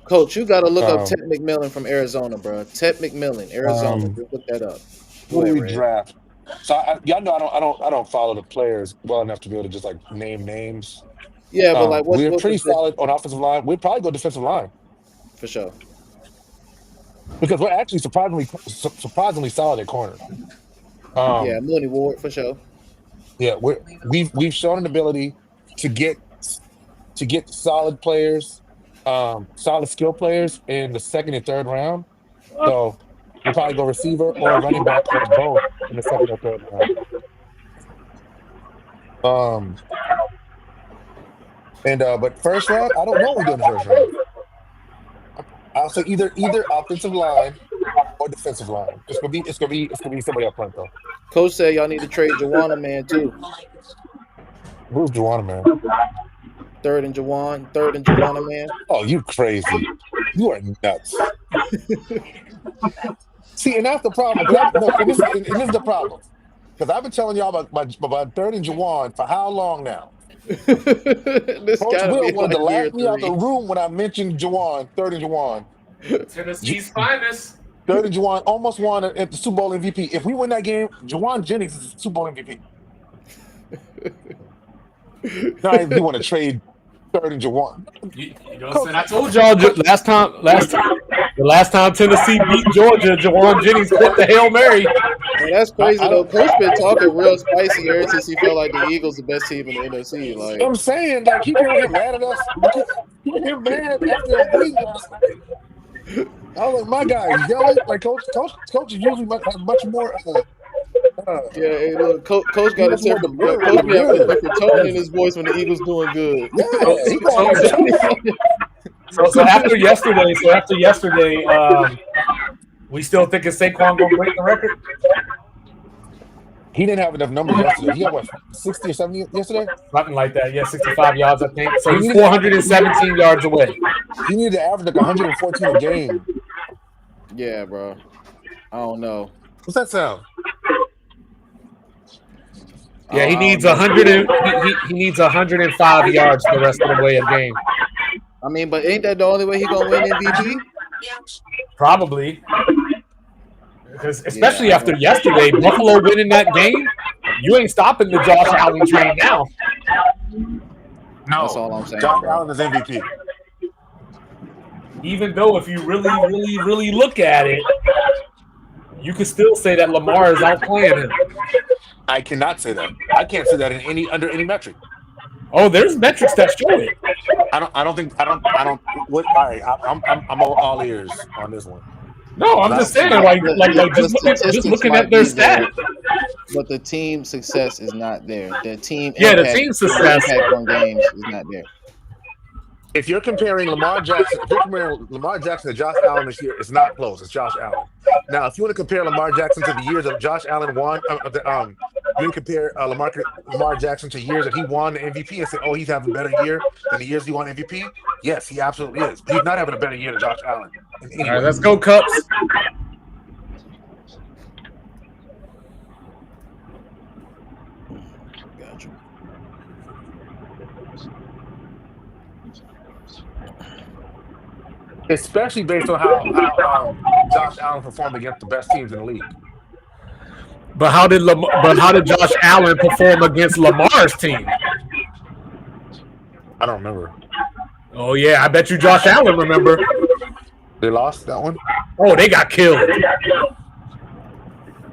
B: Coach, you got to look up Ted McMillan from Arizona, bro. Ted McMillan, Arizona. Just look that up.
C: Who do we draft? So y'all know I don't follow the players well enough to be able to just like name names.
B: Yeah, but like
C: we're pretty solid on offensive line. We'd probably go defensive line
B: for sure
C: because we're actually surprisingly solid at corner.
B: Yeah, Mooney Ward for sure.
C: Yeah, we've shown an ability to get solid players, solid skill players in the second and third round. So we'll probably go receiver or running back or both in the second or third round. But first round, I don't know what we do in the first round. I'll say either offensive line or defensive line. It's gonna be somebody up front though.
B: Coach said y'all need to trade Juwanna Man too.
C: Who's Juwanna Man?
B: Third and Juwanna Man.
C: Oh, you crazy! You are nuts. See, and that's the problem. This is the problem because I've been telling y'all about third and Juwan for how long now? Coach Will wanted to laugh me out the room when I mentioned Juwan, third and Juwan.
F: Tennessee's finest.
C: Third and Juwan almost won at the Super Bowl MVP. If we win that game, Juwan Jennings is the Super Bowl MVP. Now you want to trade third and Juwan.
F: You know what I'm saying? I told y'all the last time Tennessee beat Georgia, Juwan Jennings hit the Hail Mary.
B: Man, that's crazy though. Coach been talking real spicy ever since he felt like the Eagles the best team in the NFC. Like
C: I'm saying, like he can't get mad at us. He can get mad after a week. I was like, my guy, yelling like coach is usually much more
B: Yeah, hey, look, coach got a
C: That's more
B: different.
C: demure
B: Coach
C: than
B: be having a
C: good.
B: different tone in his voice when the Eagles doing good.
C: Yeah, he going on tough.
F: So after yesterday, we still thinking Saquon gonna break the record?
C: He didn't have enough numbers yesterday. He had what, 60 or 70 yesterday?
F: Something like that. Yeah, 65 yards, I think. So he's
C: He-
F: 417 yards away.
C: He needed to average like 114 a game.
B: Yeah, bro. I don't know.
C: What's that sound?
F: Yeah, he
B: I
F: needs
B: don't know.
F: 100. He needs 105 yards the rest of the way a game.
B: I mean, but ain't that the only way he gonna win MVP?
F: Probably. Because especially
B: Yeah, I
F: after
B: don't-
F: yesterday, Buffalo winning that game, you ain't stopping the Josh Allen train now.
C: No,
B: That's all I'm saying,
C: Josh
B: bro.
C: Allen is MVP.
F: Even though if you really look at it, you could still say that Lamar is outplaying him.
C: I cannot say that. I can't say that in under any metric.
F: Oh, there's metrics that show it.
C: I don't. What? All right, I'm all ears on this one.
F: No, I'm just saying, like just looking at their stats.
B: But the team success is not there. The team
F: Yeah, the
B: impact-
F: team success.
B: impact on games is not there.
C: If you're comparing Lamar Jackson to Josh Allen this year, it's not close. It's Josh Allen. Now, if you want to compare Lamar Jackson to the years that Josh Allen won, you can compare Lamar Jackson to years that he won the MVP and say, oh, he's having a better year than the years he won MVP. Yes, he absolutely is. But he's not having a better year than Josh Allen.
F: All right, let's go, Cups.
B: Gotcha.
C: Especially based on how Josh Allen performed against the best teams in the league.
F: But how did Josh Allen perform against Lamar's team?
C: I don't remember.
F: Oh yeah, I bet you Josh Allen remember.
C: They lost that one?
F: Oh, they got killed.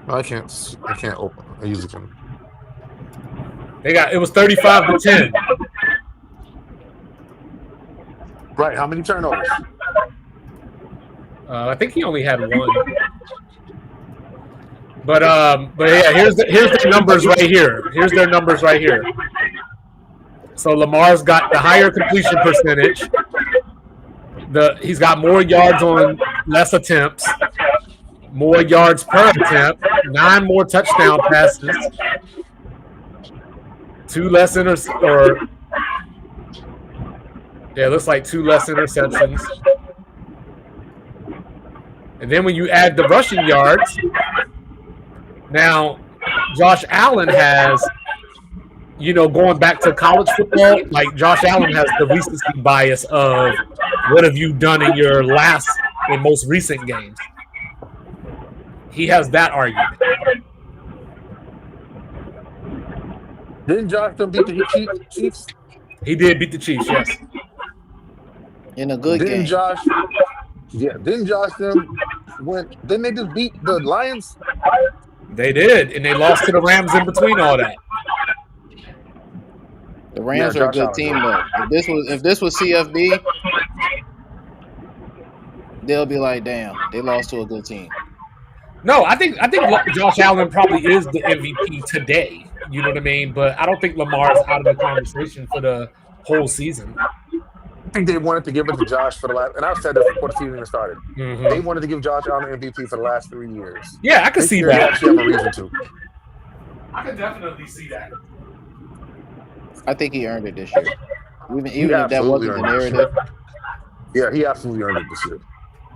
C: I can't open. I usually can.
F: It was 35-10.
C: Right, how many turnovers?
F: I think he only had one. But yeah, here's their numbers right here. Here's their numbers right here. So Lamar's got the higher completion percentage. He's got more yards on less attempts, more yards per attempt, 9 more touchdown passes, 2 less it looks like 2 less interceptions. And then when you add the rushing yards, now Josh Allen has, going back to college football, like Josh Allen has the recency bias of what have you done in your last and most recent games. He has that argument.
C: Didn't Josh beat the Chiefs?
F: He did beat the Chiefs, yes.
B: In a good
C: Didn't
B: game.
C: Josh? Yeah, didn't Josh didn't they just beat the Lions?
F: They did, and they lost to the Rams in between all that.
B: The Rams
C: Yeah,
B: are a
C: Josh
B: good
C: Allen.
B: team though. If this was CFB, they'll be like, damn, they lost to a good team.
F: No, I think Josh Allen probably is the MVP today. You know what I mean? But I don't think Lamar's out of the conversation for the whole season.
C: I think they wanted to give it to Josh for the last, and I've said this before the season started.
F: Mhm.
C: They wanted to give Josh Allen MVP for the last 3 years.
F: Yeah, I can
C: This
F: see
C: year, They
F: that.
C: actually have a reason to.
F: I can definitely see that.
B: I think he earned it this year. Even
C: He
B: if that
C: absolutely
B: wasn't the
C: earned it this
B: narrative.
C: Yeah, he absolutely earned it this year.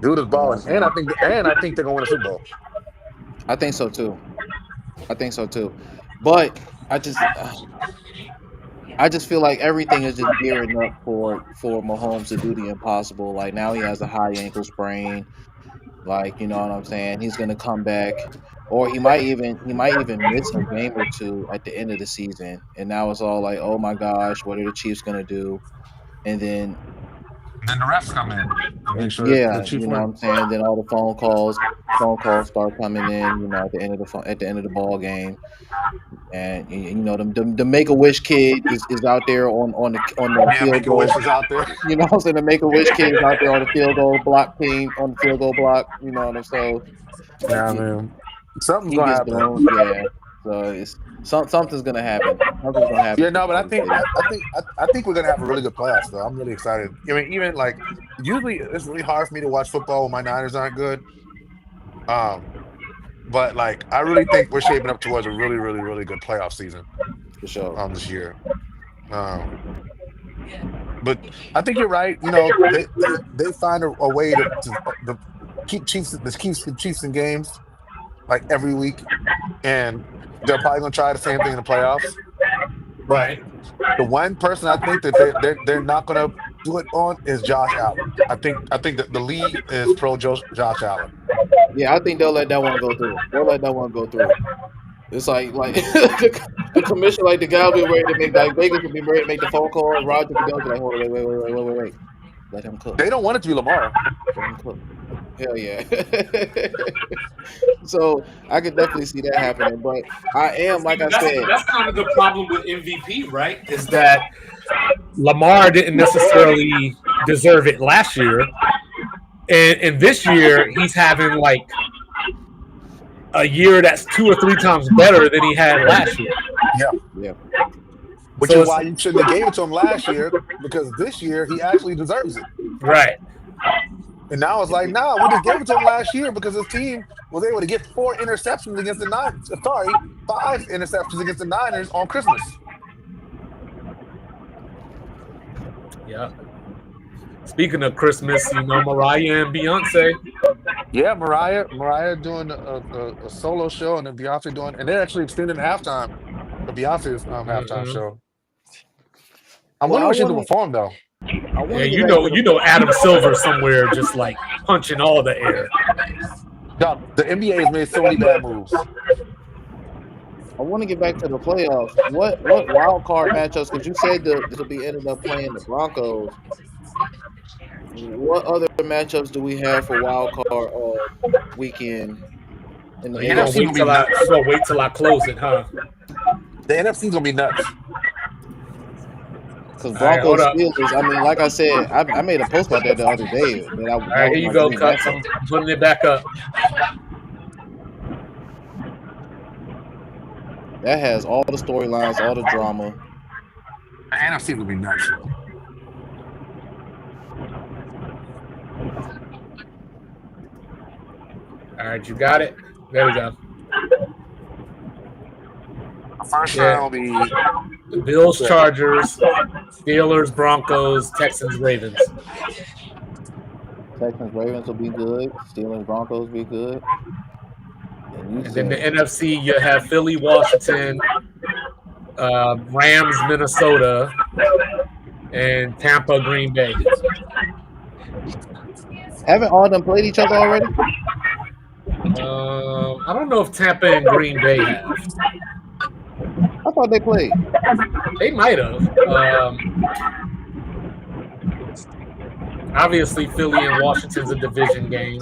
C: Dude is balling, and I think they're going to win a Super Bowl.
B: I think so too. But I just feel like everything is just gearing up for Mahomes to do the impossible. Like now he has a high ankle sprain. Like, you know what I'm saying? He's gonna come back. Or he might even miss a game or two at the end of the season. And now it's all like, oh my gosh, what are the Chiefs gonna do? And then
C: Then the refs come in and make sure
B: yeah,
C: the Chiefs
B: you know what
C: win.
B: I'm saying. Then all the phone calls start coming in. At the end of the ball game, and the Make a Wish kid is out there on the
C: Yeah,
B: field
C: Make a
B: goal.
C: Wish is out there.
B: You know what I'm saying? The Make a Wish kid is out there on the field goal block team on the field goal block. You know what I'm saying?
C: Yeah, man. Something's
B: He
C: going to
B: gets
C: happen.
B: blown. Yeah, So it's something's gonna happen. Something's gonna happen.
C: Yeah, no, but I think we're gonna have a really good playoffs though. I'm really excited. I mean, even like usually it's really hard for me to watch football when my Niners aren't good. But like I really think we're shaping up towards a really, really, really good playoff season
B: for sure.
C: this year. But I think you're right. You know, they find a way to keep the Chiefs in games like every week, and they're probably gonna try the same thing in the playoffs.
F: Right.
C: The one person I think that they're not gonna do it on is Josh Allen. I think that the league is pro Josh Allen.
B: Yeah, I think they'll let that one go through. They'll let that one go through. It's like the commission, like the guy will be ready to make, like Vegas will be ready to make the phone call, and Roger will be like, hold on, wait. Let him cook.
C: They don't want it to be Lamar.
B: Let him cook. Hell yeah. So I could definitely see that happening, but I am, like I said,
E: that's kind of the problem with MVP, right?
F: Is that Lamar didn't necessarily deserve it last year, and this year he's having like a year that's 2 or 3 times better than he had last year.
B: Yeah.
C: Which is why you shouldn't have gave it to him last year, because this year he actually deserves it.
F: Right.
C: And now it's like, nah, we just gave it to him last year because his team was able to get 4 interceptions against the Niners. 5 interceptions against the Niners on Christmas.
F: Yeah. Speaking of Christmas, you know, Mariah and Beyonce.
C: Yeah, Mariah doing a solo show, and then Beyonce doing, and they're actually extending halftime. The Beyonce's halftime show. I wonder what she's going to perform though.
F: Yeah, you know, Adam Silver somewhere just like punching all the air.
C: No, the NBA has made so many bad moves.
B: I want to get back to the playoffs. What wild card matchups? Because you said to be ended up playing the Broncos. What other matchups do we have for wild card weekend? In the
F: You're gonna wait till I close it, huh?
C: The NFC's gonna be nuts.
B: Because Broncos Steelers, I mean, like I said, I made a post about that the other day.
F: All right, here you go, Cuts. I'm putting it back up.
B: That has all the storylines, all the drama.
C: The NFC will be nuts.
F: All right, you got it. There we go.
C: The first round will be
F: the Bills, Chargers, Steelers, Broncos, Texans, Ravens.
B: Texans, Ravens will be good. Steelers, Broncos will be good.
F: And then the NFC, you have Philly, Washington, Rams, Minnesota, and Tampa, Green Bay.
B: Haven't all of them played each other already?
F: I don't know if Tampa and Green Bay have.
B: I thought they played.
F: They might have. Obviously, Philly and Washington's a division game.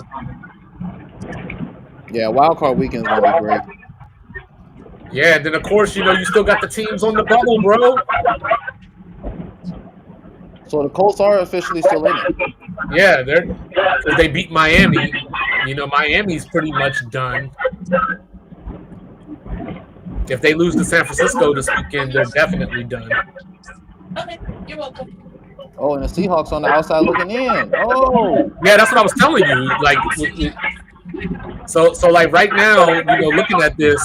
B: Yeah, wild card weekend's gonna be great.
F: Yeah, and then of course, you know, you still got the teams on the bubble, bro.
B: So the Colts are officially still in it.
F: Yeah, they beat Miami. You know, Miami's pretty much done. If they lose to San Francisco this weekend, they're definitely done.
G: Okay, you're welcome.
B: Oh, and the Seahawks on the outside looking in. Oh,
F: yeah, that's what I was telling you. Like, so like right now, you know, looking at this,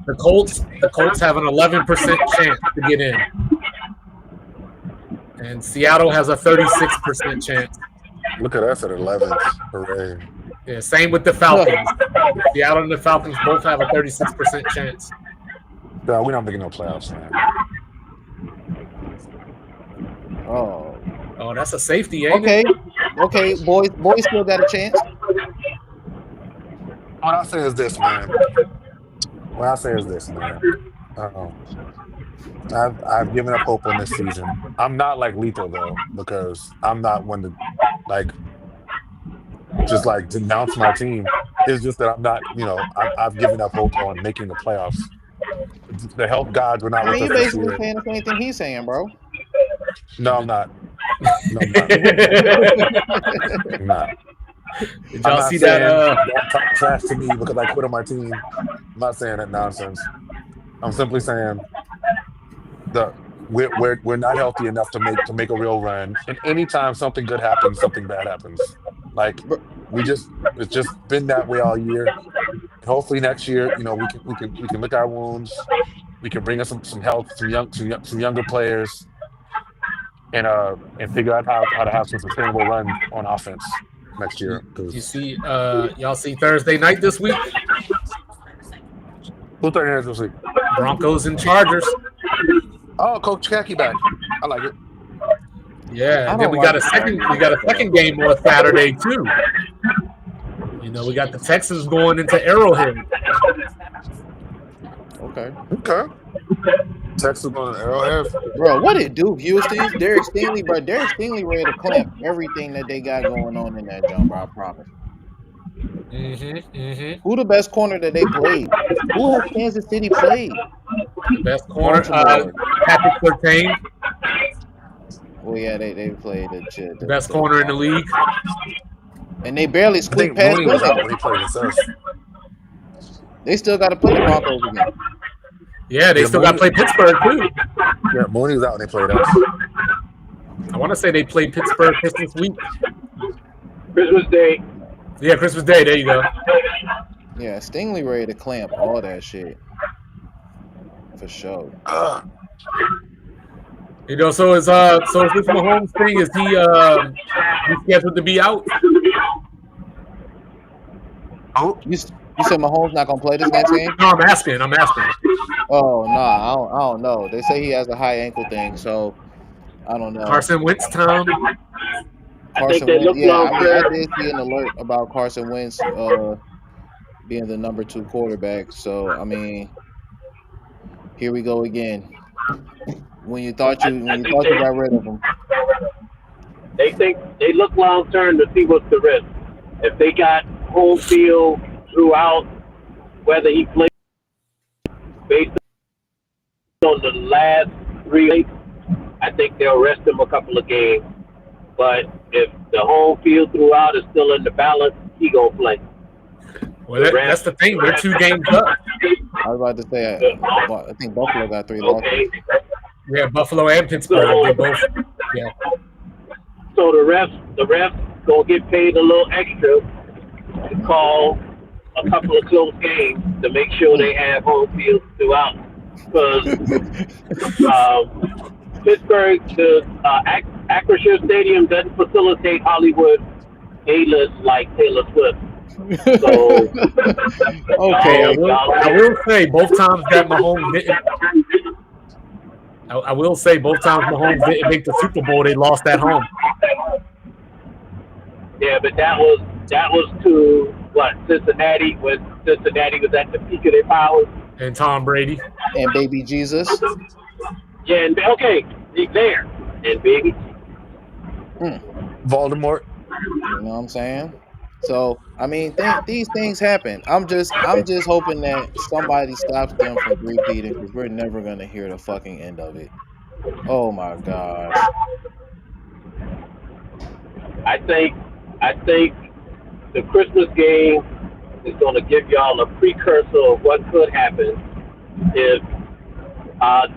F: the Colts have an 11% chance to get in, and Seattle has a 36% chance.
C: Look at us at 11. Hooray!
F: Yeah, same with the Falcons. Seattle and the Falcons both have a 36% chance.
C: No, we're not making no playoffs, man.
F: Oh, that's a safety, ain't it?
B: Okay, boys still got a chance.
C: What I say is this, man. I've given up hope on this season. I'm not like Lethal though, because I'm not one to like just like denounce my team. It's just that I'm not, you know, I've given up hope on making the playoffs. The health gods were not with us
B: You're
C: this
B: basically
C: year.
B: saying the same thing he's saying, bro.
C: No, I'm not. I'm not.
F: Did y'all see that?
C: Don't talk trash to me because I quit on my team. I'm not saying that nonsense. I'm simply saying we're not healthy enough to make a real run. And anytime something good happens, something bad happens. Like it's just been that way all year. Hopefully next year, we can lick our wounds. We can bring us some health, some younger players, and figure out how to have some sustainable run on offense next year.
F: You see, y'all see Thursday night this week?
C: Who's playing this week?
F: Broncos and Chargers.
C: Oh, Coach Khaki back. I like it.
F: Yeah, and then we got a second game on Saturday too. We got the Texans going into Arrowhead.
B: Okay.
C: Texas going to Arrowhead.
B: Bro, what it do, Houston? Derek Stingley, bro. Derek Stingley ready to clamp everything that they got going on in that jump, bro. I promise. Who the best corner that they played? Who has Kansas City played?
F: Best corner, Patrick Surtain.
B: Well, yeah, they played the
F: best corner in the league.
B: And they barely squeaked past
C: Mooney was out when he played with us.
B: They still got to play the Broncos again.
F: Yeah, they still got to play Pittsburgh too.
C: Yeah, Mooney was out when they played us.
F: I want to say they played Pittsburgh Christmas week.
D: Christmas Day.
F: Yeah, Christmas Day. There you go.
B: Yeah, Stingley ready to clamp all that shit. For sure.
F: So is this Mahomes thing? Is he scheduled to be out?
C: Oh,
B: You said Mahomes not gonna play this next game?
F: No, I'm asking.
B: Oh no, I don't know. They say he has a high ankle thing, so I don't know.
F: Carson Wentz, Tom.
B: Carson Wentz. Yeah, I did see an alert about Carson Wentz being the number 2 quarterback. So I mean, here we go again. When you thought you got rid of him,
D: They look long term to see what's the risk. If they got home field throughout, whether he plays based on the last 3 weeks, I think they'll rest him a couple of games. But if the home field throughout is still in the balance, he gonna play.
F: Well, that's the thing. They're 2 games up.
B: I was about to say, I think Buffalo got 3 losses.
D: Okay.
F: Yeah, Buffalo and Pittsburgh. They both. Yeah.
D: So the refs gonna get paid a little extra to call a couple of close games to make sure they have home field throughout. Because Pittsburgh, the Acrisure Stadium doesn't facilitate Hollywood A-list like Taylor Swift. So
B: Okay.
F: I will say both times that Mahomes didn't. I will say both times Mahomes didn't make the Super Bowl, they lost at home.
D: yeah, but that was to what, Cincinnati, when Cincinnati was at the peak of their powers.
F: And Tom Brady.
B: And baby Jesus.
D: Yeah, and okay, he's there, and baby.
C: Voldemort.
B: You know what I'm saying? So I mean, these things happen. I'm just hoping that somebody stops them from repeating, because we're never gonna hear the fucking end of it. Oh my gosh.
D: I think the Christmas game is going to give y'all a precursor of what could happen if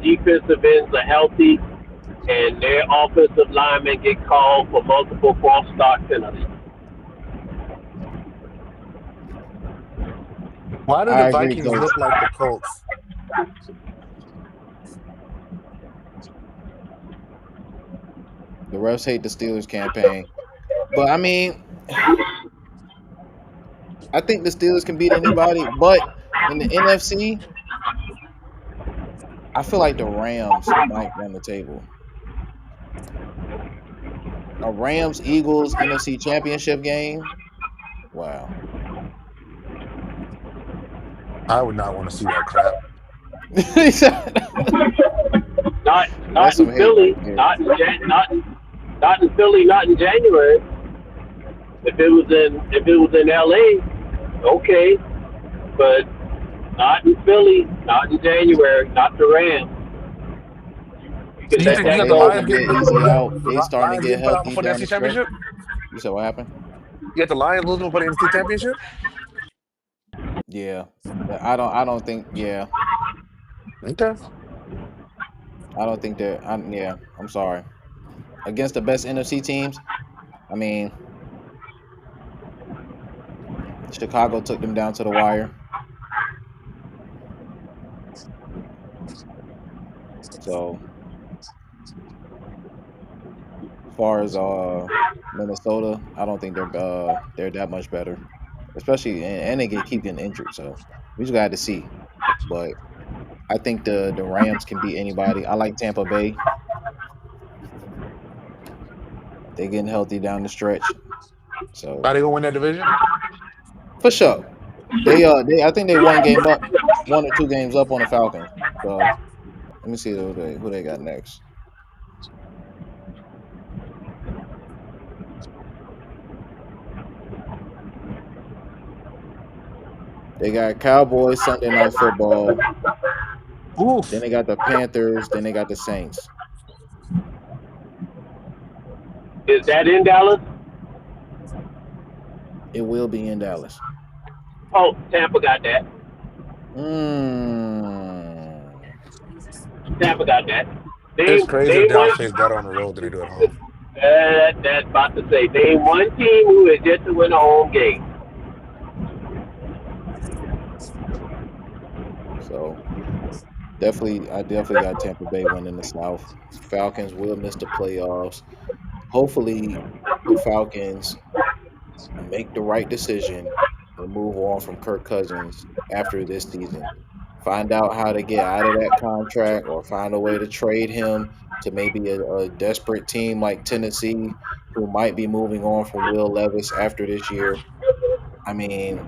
D: defensive ends are healthy and their offensive linemen get called for multiple false start penalties.
C: Why do
B: I
C: the
B: agree,
C: Vikings
B: Coach.
C: look like the Colts?
B: The refs hate the Steelers campaign. But I mean, I think the Steelers can beat anybody, but in the NFC, I feel like the Rams might run the table. A Rams-Eagles NFC Championship game? Wow.
C: I would not want to see that crap.
D: Not
B: That's
D: in
B: some hate
D: Philly,
B: right there.
D: not in Philly, not in January. If it was in LA, okay, but not in Philly, not in January, not the Rams. You can
C: You
D: let
C: think
D: that
C: the
D: go.
C: Lions
B: Get easy out. They starting to get
C: Lions put out
B: healthy
C: for the
B: down
C: NFC
B: the stretch.
C: Championship?
B: You said what happened?
C: You got the Lions losing for the NFC Championship?
B: Yeah. I don't think, yeah.
C: Okay.
B: I don't think they're. I'm sorry. Against the best NFC teams, I mean, Chicago took them down to the wire. So, as far as Minnesota, I don't think they're that much better, especially and they keep getting injured. So we just got to see. But I think the Rams can beat anybody. I like Tampa Bay. They getting healthy down the stretch. So
C: Are they gonna win that division?
B: for sure. They I think they one or two games up on the Falcons. So let me see who they got next. They got Cowboys Sunday Night Football.
C: Oof.
B: Then they got the Panthers. Then they got the Saints.
D: Is that in Dallas?
B: It will be in Dallas.
D: Oh, Tampa got that. Tampa got that.
C: It's crazy
D: Name
C: if Dallas
D: one.
C: plays better on the road than they do at home.
D: That's about to say. Name one team who is yet to win a home game.
B: So I definitely got Tampa Bay winning the South. Falcons will miss the playoffs. Hopefully, the Falcons make the right decision and move on from Kirk Cousins after this season. Find out how to get out of that contract or find a way to trade him to maybe a desperate team like Tennessee who might be moving on from Will Levis after this year. I mean,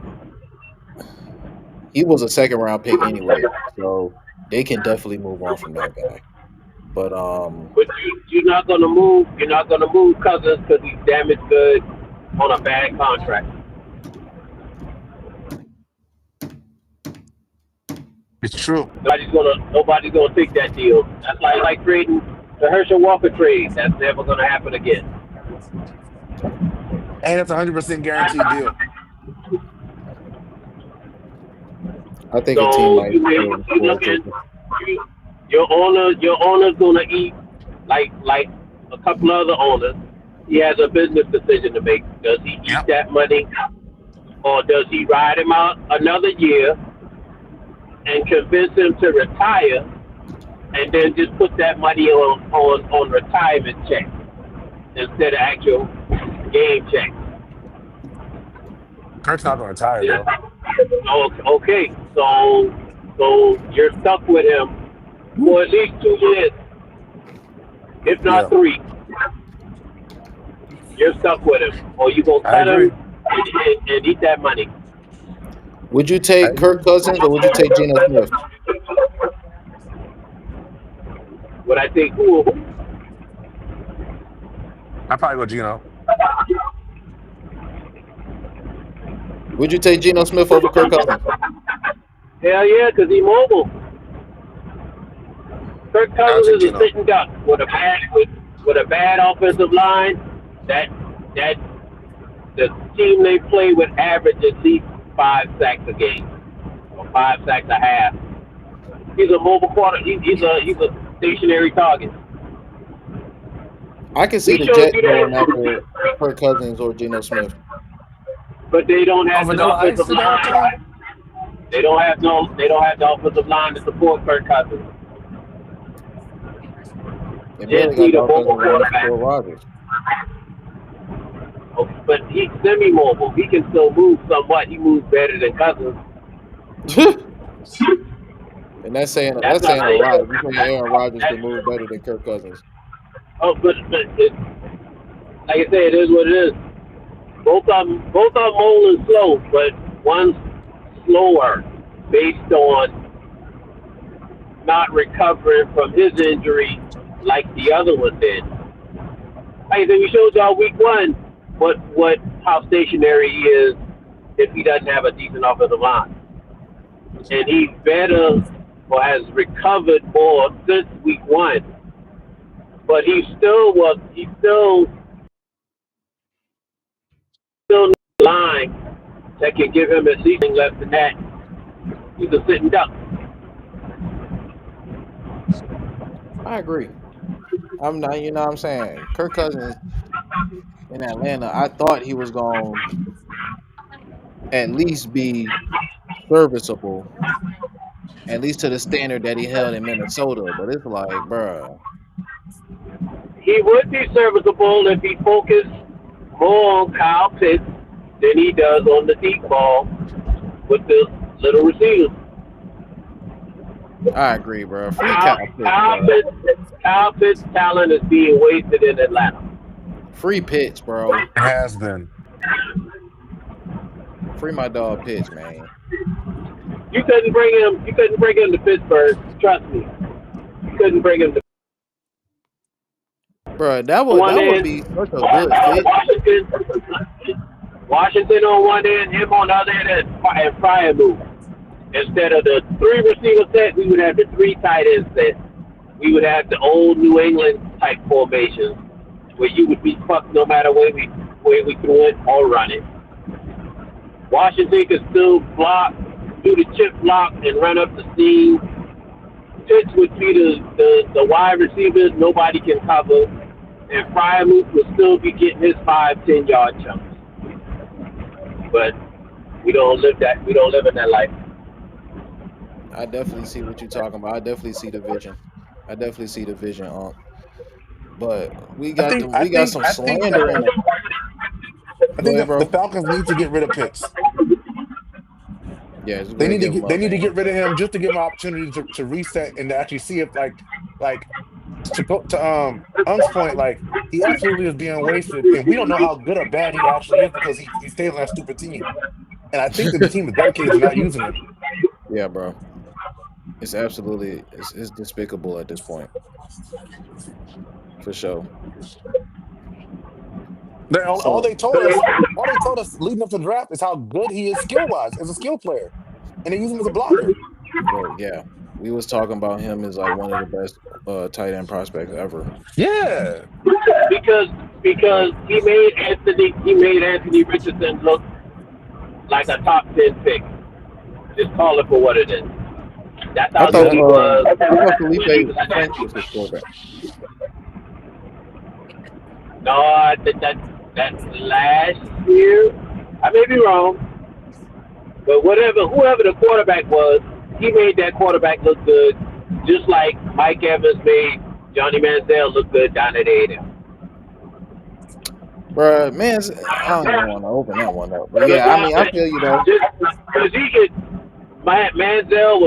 B: he was a second round pick anyway, so they can definitely move on from that guy. But
D: you're not gonna move. You're not gonna move Cousins because he's damaged good on a bad contract.
C: It's true.
D: Nobody's gonna take that deal. That's like trading the Herschel Walker trade. That's never gonna happen again.
C: And it's 100% guaranteed deal.
B: I think a team like
D: your owner's gonna eat like a couple other owners. He has a business decision to make. Does he eat that money, or does he ride him out another year and convince him to retire, and then just put that money on retirement checks instead of actual game checks?
C: Kirk's not going to retire, though.
D: Okay, so you're stuck with him for at least 2 years, if not 3. You're stuck with him, or you gonna cut him and eat that money.
B: Would you take Kirk Cousins or would you take Geno Smith?
D: Would I take who?
C: I'd probably go Geno.
B: Would you take Geno Smith over Kirk Cousins?
D: Hell yeah, because he's mobile. Kirk Cousins is a sitting duck with a bad offensive line. That the team they play would average at least 5 sacks a game, or 5 sacks a half. He's a mobile quarterback. He's a stationary target.
B: I can see the Jets going after Kirk Cousins or Geno Smith.
D: But they don't have the offensive line. They don't have the offensive line to support Kirk Cousins.
B: They barely got the offensive line for Rodgers.
D: But he's semi-mobile. He can still move somewhat. He moves better than Cousins.
B: And that's saying a lot. You think Aaron Rodgers can move better than Kirk Cousins?
D: Oh, but like I said, it is what it is. Both of them rolling slow, but one's slower based on not recovering from his injury like the other one did. Like I said, we showed y'all week 1 how stationary he is if he doesn't have a decent offensive line. And he's better or has recovered more since week 1. But he still needs a line that can give him at least less than that. He's a sitting duck.
B: I agree. I'm not. You know what I'm saying? Kirk Cousins in Atlanta. I thought he was going to at least be serviceable, at least to the standard that he held in Minnesota. But it's like, bruh.
D: He would be serviceable if he focused more on Kyle Pitts than he does on the deep ball with the little receivers.
B: I agree, bro. Free Kyle
D: Kyle Pitts' talent is being wasted in Atlanta.
B: Free Pitts, bro.
C: It has been.
B: Free my dog Pitts, man.
D: You couldn't bring him. You couldn't bring him to Pittsburgh. Trust me. You couldn't bring him to.
B: Bro, that would be such a good fit.
D: Washington on one end, him on the other end, and Fryer move. Instead of the 3 receiver set, we would have the 3 tight end set. We would have the old New England type formations where you would be fucked no matter where we threw it or run it. Washington could still block, do the chip block, and run up the seam. Pitts would be the wide receivers nobody can cover, and Fryermuth would still be getting his 5-10 yard chunks. But we don't live in that life.
B: I definitely see what you're talking about. I definitely see the vision. But we got some slander in it.
C: I think the Falcons need to get rid of Pitts.
B: Yeah,
C: they need to get rid of him just to give him an opportunity to reset and to actually see if like to Unk's point, like he absolutely is being wasted, and we don't know how good or bad he actually is because he stays on that stupid team. And I think that the team is dedicated to not using him.
B: Yeah, bro. It's absolutely it's despicable at this point. For sure.
C: All they told us leading up to the draft is how good he is skill wise as a skill player, and they use him as a blocker.
B: But yeah, we was talking about him as like one of the best tight end prospects ever.
C: Yeah,
D: because he made Anthony Richardson look like a top 10 pick. Just call it for what it is. That's how good he was.
B: Felipe Frank was his quarterback.
D: No, that's last year. I may be wrong, but whoever the quarterback was, he made that quarterback look good, just like Mike Evans made Johnny Manziel look good down at A&M.
B: Bro, man, I don't even want to open that one up. But yeah, I mean, I feel you though.
D: Because Manziel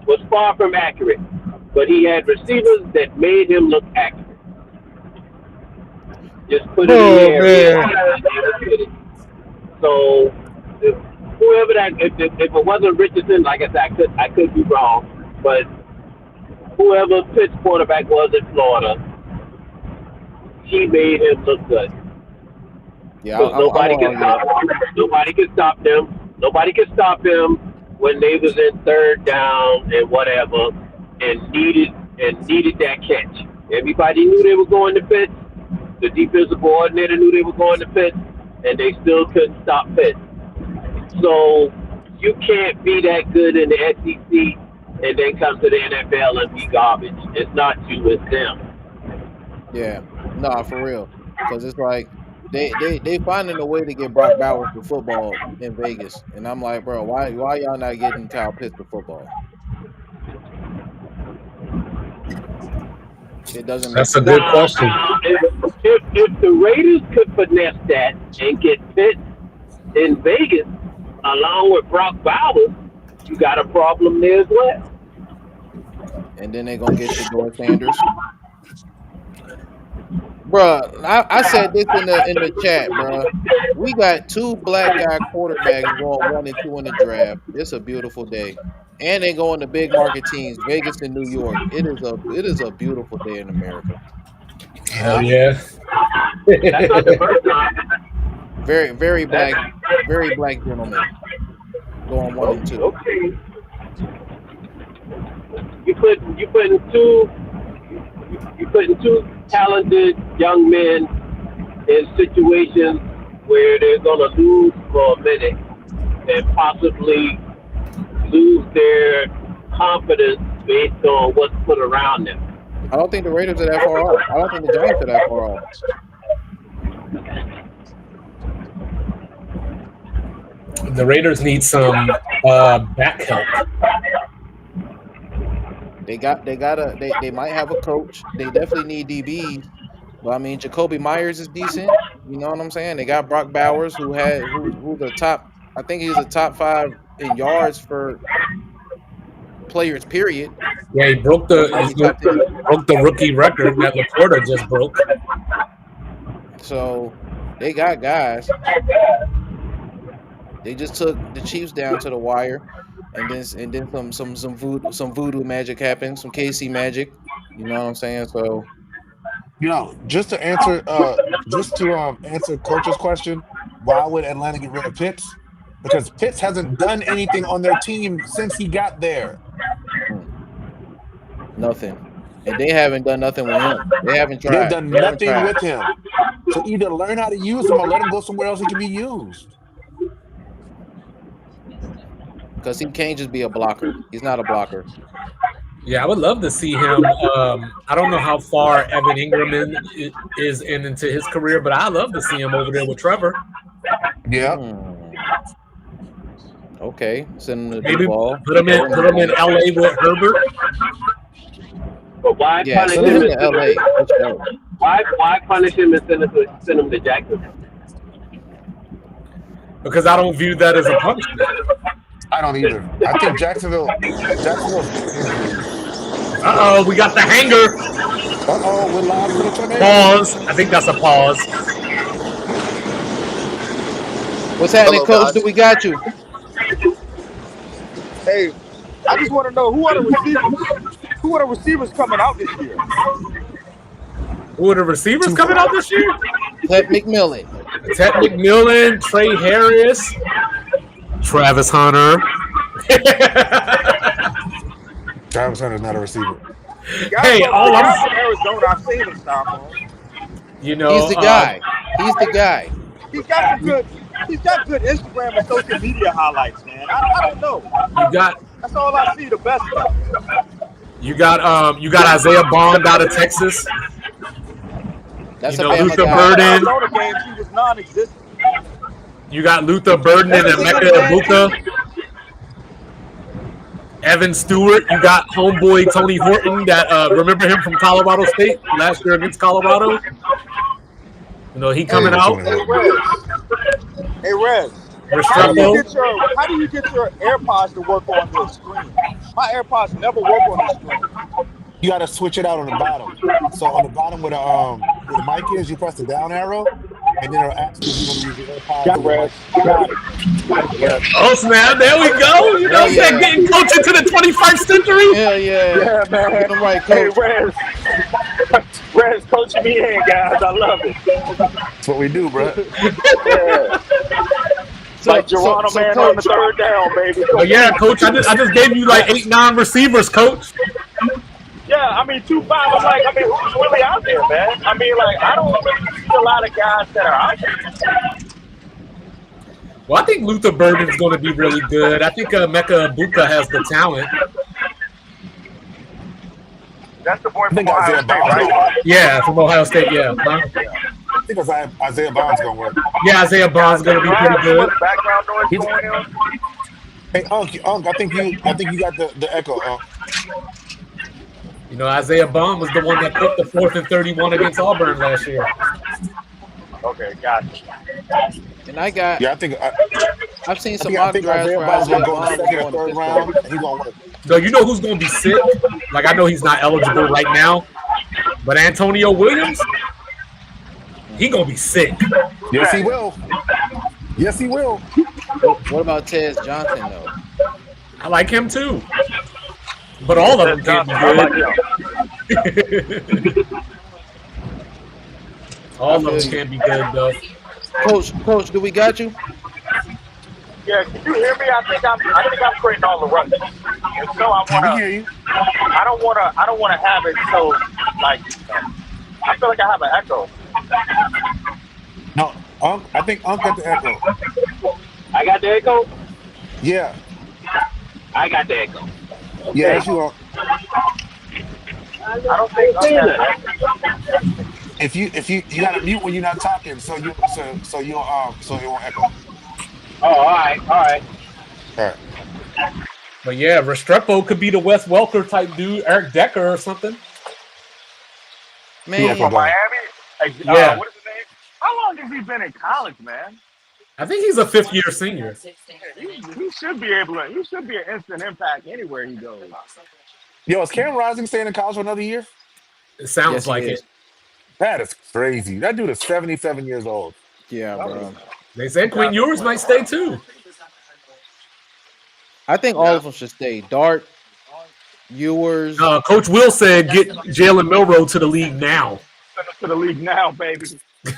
D: was far from accurate, but he had receivers that made him look accurate. Just put it in there. Man. So whoever if it wasn't Richardson, like I said, I could be wrong, but whoever Pitt's quarterback was in Florida, he made him look good.
B: Yeah,
D: nobody can stop them. Nobody can stop him when they was in third down and whatever, and needed that catch. Everybody knew they were going to Pitts. The defensive coordinator knew they were going to Pitts, and they still couldn't stop Pitts. So you can't be that good in the SEC and then come to the NFL and be garbage. It's not you, it's them.
B: Yeah, nah, for real. Because it's like they finding a way to get Brock Bowers to football in Vegas, and I'm like, bro, why y'all not getting Kyle Pitts to football? It doesn't.
F: That's a good question.
D: If the Raiders could finesse that and get Pitts in Vegas along with Brock Bowers, you got a problem there as well.
B: And then they're gonna get Shedeur Sanders. Bruh, I said this in the chat, bruh. We got 2 black guy quarterbacks going 1 and 2 in the draft. It's a beautiful day. And they going to big market teams, Vegas and New York. It is a beautiful day in America.
F: Hell yeah.
D: That's not the first time.
B: Very black gentlemen. Going 1 and 2.
D: Okay. You putting 2 talented young men in situations where they're gonna lose for a minute and possibly lose their confidence based on what's put around them.
B: I don't think the Raiders are that far off. I don't think the Giants are that far off.
F: The Raiders need some back help.
B: They might have a coach. They definitely need DBs. But I mean, Jacoby Myers is decent. You know what I'm saying? They got Brock Bowers, who's the top. I think he's a top 5 in yards for players. Period.
F: Yeah, he broke the rookie record that Laporta just broke.
B: So they got guys. They just took the Chiefs down to the wire, and then some voodoo magic happened, some KC magic. You know what I'm saying? So.
C: Just to answer Coach's question, why would Atlanta get rid of Pitts? Because Pitts hasn't done anything on their team since he got there.
B: Nothing. And they haven't done nothing with him. They haven't tried.
C: They've done nothing with him. So either learn how to use him or let him go somewhere else he can be used.
B: Because he can't just be a blocker. He's not a blocker.
F: Yeah, I would love to see him. I don't know how far Evan Ingram is into his career, but I'd love to see him over there with Trevor.
C: Yeah.
B: Okay. Send him the
F: Maybe
B: ball.
F: put him in LA with Herbert.
H: But why punish
B: send
H: him?
B: him to LA. Let's go.
H: Why punish him and send him to Jacksonville?
F: Because I don't view that as a punishment.
C: I don't either. I think Jacksonville.
F: Uh-oh, we got the hanger.
C: Uh-oh, we're live for the tornado.
F: Pause. I think that's a pause.
B: What's happening,
A: Hello,
B: Coach?
A: guys.
B: We got you.
I: Hey, I just want to know who are the receivers? Who are the receivers coming out this year?
F: Who are the receivers coming out this year?
B: Ted McMillan.
F: Ted McMillan, Trey Harris, Travis Hunter.
C: Travis Hunter's not a receiver.
F: Hey, all I'm
I: from Arizona, I've seen him stop him.
F: you know,
B: He's the guy. He's the guy.
I: He's got good Instagram and social media highlights, man. I don't know. That's all I see. The best stuff.
F: You got Isaiah Bond out of Texas.
B: That's
F: You
B: a
F: know,
B: Bama
F: Luther
B: guy.
F: Burden.
I: Arizona games, he was non-existent.
F: You got Luther Burden and Emeka Ibuka. Evan Stewart. You got homeboy Tony Horton. That remember him from Colorado State last year against Colorado. You know he coming out.
I: Hey, Rez. How do you get your AirPods to work on the screen? My AirPods never work on the screen.
C: You got to switch it out on the bottom. So on the bottom where the mic is, you press the down arrow, and then it'll ask you if you want to use your AirPods.
F: Oh snap! There we go. You know what I'm saying? Getting coaching to the 21st century.
B: Yeah,
I: man.
B: Get him right, Coach.
I: Hey, Rez coaching me in, guys. I love it.
C: That's what we do, bro.
I: Yeah. Like Geronimo man
B: Coach,
I: on the third down, baby.
F: Oh yeah, Coach. I just gave you like 8-9 receivers, Coach.
I: Yeah, I mean, 2-5. I'm like, who's really out there, man? I mean, like, I don't really see a lot of guys that are out there.
F: Well, I think Luther Burden's going to be really good. I think Emeka Ibuka has the talent.
I: That's the boy
C: I think
I: from Ohio
C: Isaiah
I: State,
C: Bond.
I: right?
F: Yeah, from Ohio State. Yeah, huh?
C: I think Isaiah Bond's going to work.
F: Yeah, Isaiah Bond's going to be pretty good.
I: Background noise going on.
C: Hey, Unc, I think you got the echo, Unc.
F: You know, Isaiah Bond was the one that took the 4th and 31 against Auburn last year.
I: Okay, gotcha.
B: And I got.
C: Yeah, I think
B: I've seen
C: I
B: some
C: think
B: mock drafts
C: Isaiah
B: where
C: Bond's
B: Isaiah
C: going to go in the
B: Bond
C: second or
B: going to
C: third
B: this
C: round,
B: round.
C: and he's going to work.
F: So you know who's going to be sick? Like I know he's not eligible right now, but Antonio Williams, he going to be sick.
C: Yes, he will. Yes, he will.
B: What about Tez Johnson though?
F: I like him too. But all of them can't be good. All of them can't be good though.
B: Coach, do we got you?
I: Yeah, can you hear me? I think I'm creating all the runs. And so I
C: can hear you.
I: don't wanna have it so like I feel like I have an echo.
C: No, I think Unc got the echo.
H: I got the echo.
C: Yeah.
H: I got the echo.
C: Yeah, that's you, Unc.
I: I don't think that.
C: If you gotta mute when you're not talking, so it won't echo.
I: Oh, all right.
C: All right.
F: But yeah, Restrepo could be the Wes Welker type dude, Eric Decker or something.
B: Man,
I: From Miami. Hey,
F: Yeah.
I: what is his name? How long has he been in college, man?
F: I think he's a 5th-year senior.
I: He should be able to. He should be an instant impact anywhere he goes.
C: Yo, is Cam Rising staying in college for another year?
F: It sounds
B: Yes, he
F: like
B: is.
F: it.
C: That is crazy. That dude is 77 years old.
B: Yeah, bro.
F: They said Quinn Ewers might stay too.
B: I think all of them should stay. Dart, Ewers.
F: Coach Will said get Jalen Milroe to the league now.
I: Send him to the league now, baby.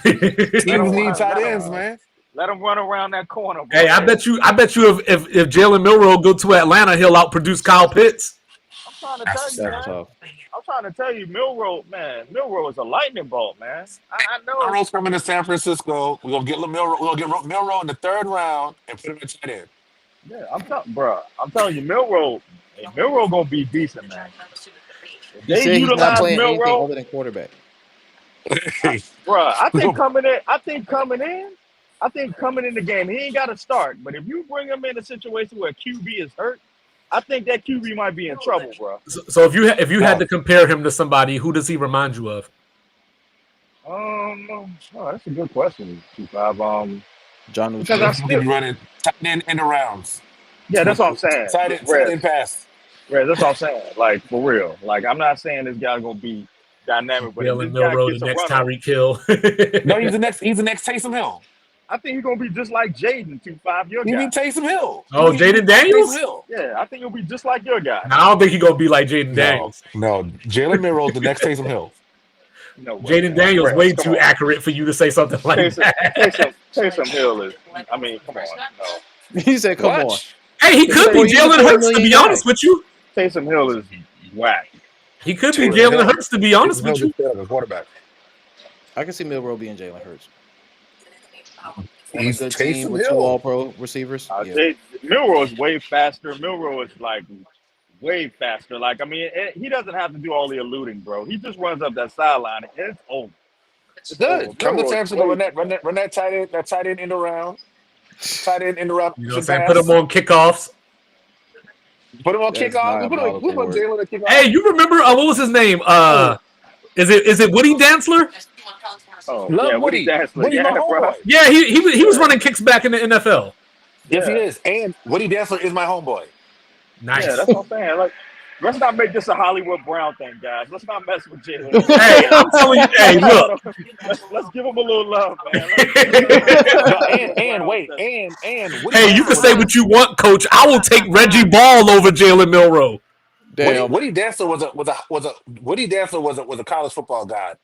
C: Teams need tight ends, man.
I: Let him run around that corner. Boy.
F: Hey, I bet you if Jalen Milroe go to Atlanta, he'll outproduce Kyle Pitts.
I: I'm trying to tell you, man.
B: Tough.
I: I'm trying to tell you, Milroe is a lightning bolt, man. I know.
C: Milroe's coming to San Francisco. We're gonna get Milroe. We're gonna get Milroe in the 3rd round and put him at tight end.
I: Yeah, I'm telling you, Milroe gonna be decent, man. If
B: He
I: they
B: said he's not
I: utilize
B: playing anything
I: Milroe,
B: other than quarterback.
I: bro. I think coming in the game, he ain't got to start. But if you bring him in a situation where QB is hurt, I think that QB might be in trouble, bro.
F: So if you had to compare him to somebody, who does he remind you of?
I: That's a good question. 2-5.
B: John
I: Because I
C: He's gonna be
I: still,
C: running tight end in the rounds.
I: yeah, that's what I'm saying.
C: Tight end pass.
I: Red, that's what I'm saying. Like for real. Like I'm not saying this guy's gonna be dynamic, but if
F: Jalen
I: this guy
F: Milroe,
I: gets
F: the
I: a
F: next
I: runner,
F: Tyreek Hill.
C: No, he's the next Taysom Hill.
I: I think he's gonna be just like Jaden 2-5, your
C: He
I: guy.
C: need Taysom Hill.
F: Oh,
C: He need
F: Jaden Daniels?
C: Taysom Hill.
I: Yeah, I think he'll be just like your guy.
F: I don't think he's gonna be like Jaden
C: No,
F: Daniels.
C: no. Jalen Milroe, the next Taysom Hill.
I: No way,
F: Jaden
I: man.
F: Daniels
I: Red,
F: way
I: come
F: too
I: on.
F: accurate for you to say something like that.
I: Taysom Hill is. I mean, come on. No.
B: He said, "Come on."
C: What?
F: Hey, he could be
B: He's a
F: Jalen
B: $4
F: Hurts, to
B: million
F: be
B: guy.
F: honest with you.
I: Taysom Hill is whack.
F: He could be
C: Taysom
F: Jalen
C: Hill.
F: Hurts, to be honest
C: Taysom
F: with you.
C: Hill's the quarterback.
B: I can see Milroe being Jalen Hurts. On a
C: He's
B: good team
C: Taysom
B: with 2
C: Hill.
B: All-Pro receivers. Yeah.
I: Milroe is way faster. Milroe is like way faster. Like I mean, he doesn't have to do all the eluding, bro. He just runs up that sideline and it's over. It's
C: Good.
I: over.
C: Come to
I: Milroe
C: San
I: is
C: Francisco,
I: way-
C: run that tight end in the round. Tight end in the round.
F: You know what I'm saying? Put him on kickoffs.
C: Put him on
B: That's
C: kickoff. We put
B: diabolical
C: Jalen at kickoff.
F: Hey, you remember what was his name? Is it Woody Dantzler?
I: Oh,
C: Love
I: yeah,
C: Woody.
I: Dantzler.
C: Woody,
I: Yeah,
C: my
I: bro.
C: homeboy.
F: Yeah, he was running kicks back in the NFL.
C: Yes, he
I: Yeah.
C: is. And Woody Dantzler is my homeboy.
F: Nice.
I: Yeah, that's what I'm saying. Like, let's not make this a Hollywood Brown thing, guys. Let's not mess with Jalen.
F: Hey, I'm telling you. Hey, look.
I: let's give him a little love, man.
C: Wait, Woody
F: Hey, you
C: Dantzler
F: can say
C: was
F: what you want, Coach. I will take Reggie Ball over Jalen Milroe.
B: Damn.
C: Woody Dantzler was a college football god.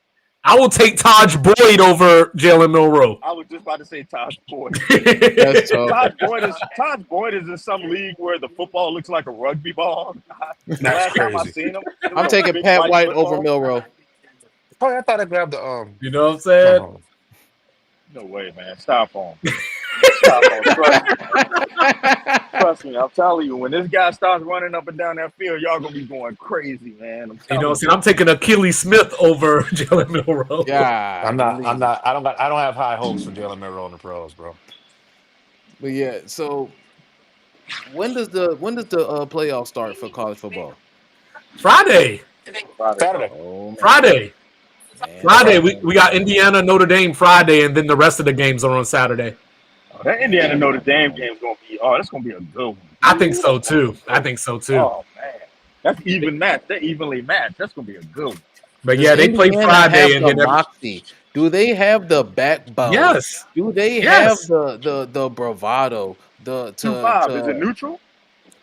F: I will take Taj Boyd over Jalen Milroe.
I: I was just about to say Todd Boyd.
B: That's tough.
I: Todd Boyd is in some league where the football looks like a rugby ball.
C: That's
I: Last time I
C: crazy.
I: seen him, it
B: I'm
I: was
B: taking
I: big
B: Pat
I: white
B: White
I: football.
B: over Milroe.
C: Oh, I thought I grabbed the
F: You know what I'm saying?
C: oh.
I: No way, man. Stop on. Stop on. Trust me. I'm telling you, when this guy starts running up and down that field, y'all gonna be going crazy, man. I'm
F: You
I: telling
F: know what I'm saying? I'm taking Achilles Smith over Jalen Milroe.
B: Yeah.
C: I don't have high hopes for Jalen Milroe in the pros, bro.
B: But yeah, so when does the playoffs start for college football?
F: Friday.
C: Saturday.
B: Oh, man.
F: Friday.
B: Man.
F: Friday. We got Indiana, Notre Dame Friday, and then the rest of the games are on Saturday.
I: That Indiana Notre Dame game's gonna be. Oh, that's gonna be a good one.
F: I think so too.
I: Oh man, that's even matched. They're evenly matched. That's gonna be a good one.
F: But yeah, they play
B: Indiana
F: Friday,
B: have
F: and
B: the
F: then
B: moxie. Do they have the backbone?
F: yes,
B: Do they
F: Yes.
B: have the bravado? The
I: 2-5. Is it neutral?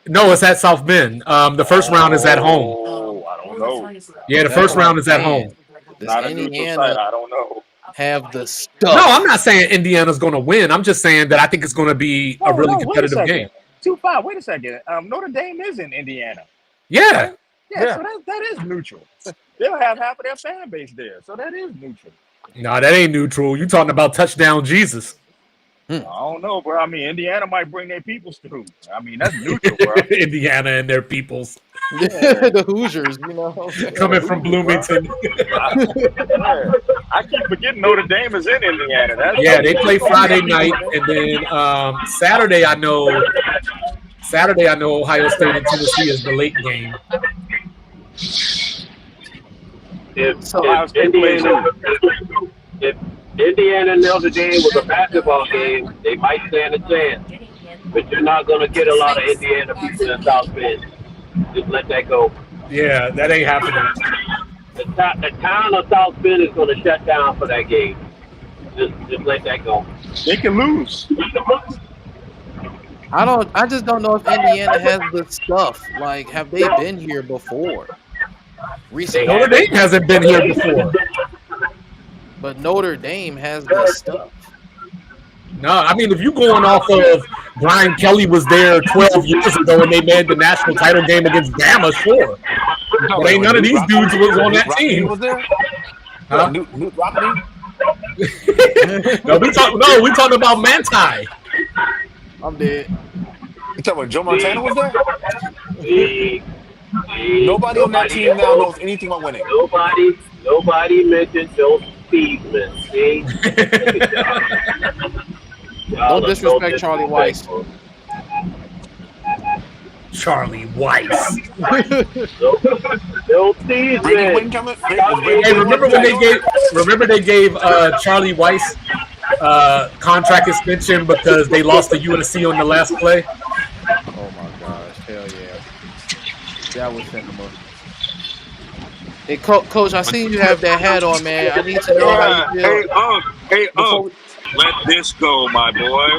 F: no, it's at South Bend. The first round is at home.
I: Oh, I don't know.
F: Yeah, the first round is at home.
B: Does
I: Not a neutral site.
B: Indiana
I: I don't know.
B: have the stuff?
F: No, I'm not saying Indiana's going to win. I'm just saying that I think it's going to be a really competitive game.
I: 2-5. Wait a second. Notre Dame is in Indiana.
F: Yeah.
I: Yeah. So that is neutral. They'll have half of their fan base there, so that is neutral.
F: No, that ain't neutral. You talking about touchdown Jesus?
I: I don't know, bro. I mean, Indiana might bring their peoples through. I mean, that's neutral, bro.
F: Indiana and their peoples
B: The Hoosiers, you know. What I'm saying?
F: coming from Bloomington.
I: I keep forgetting Notre Dame is in Indiana.
F: Yeah, they play Friday night, and then Saturday. I know Ohio State and Tennessee is the late game.
H: If Indiana and Notre Dame was a basketball game, they might stand a chance. But you're not going to get a lot of Indiana people in South Bend. Just let that go.
F: Yeah, that ain't happening.
H: The town of South Bend is going to shut down for that game. Just let that go.
I: They can lose.
B: I just don't know if Indiana has the stuff. Like, have they been here before? Recently.
F: Notre Dame hasn't been here before.
B: But Notre Dame has the stuff.
F: No, I mean, if you're going off of Brian Kelly was there 12 years ago and they made the national title game against Bama, sure. But ain't none of these dudes was on that team.
C: Was there?
F: Huh?
C: Newt Rodney?
F: No, we talking about Manti.
B: I'm dead.
C: You talking about Joe Montana was there? Nobody on that team now knows anything about winning.
H: Nobody mentioned Joe Steedman. See?
B: Don't disrespect Charlie Weiss.
F: Charlie Weiss.
H: Joe Steedman.
F: Hey, remember they gave Charlie Weiss contract extension because they lost to USC on the last play?
B: Oh my gosh, hell yeah. That was cinema. Hey, Coach, I see you have that hat on, man. I need to know how you feel.
I: Let this go, my boy.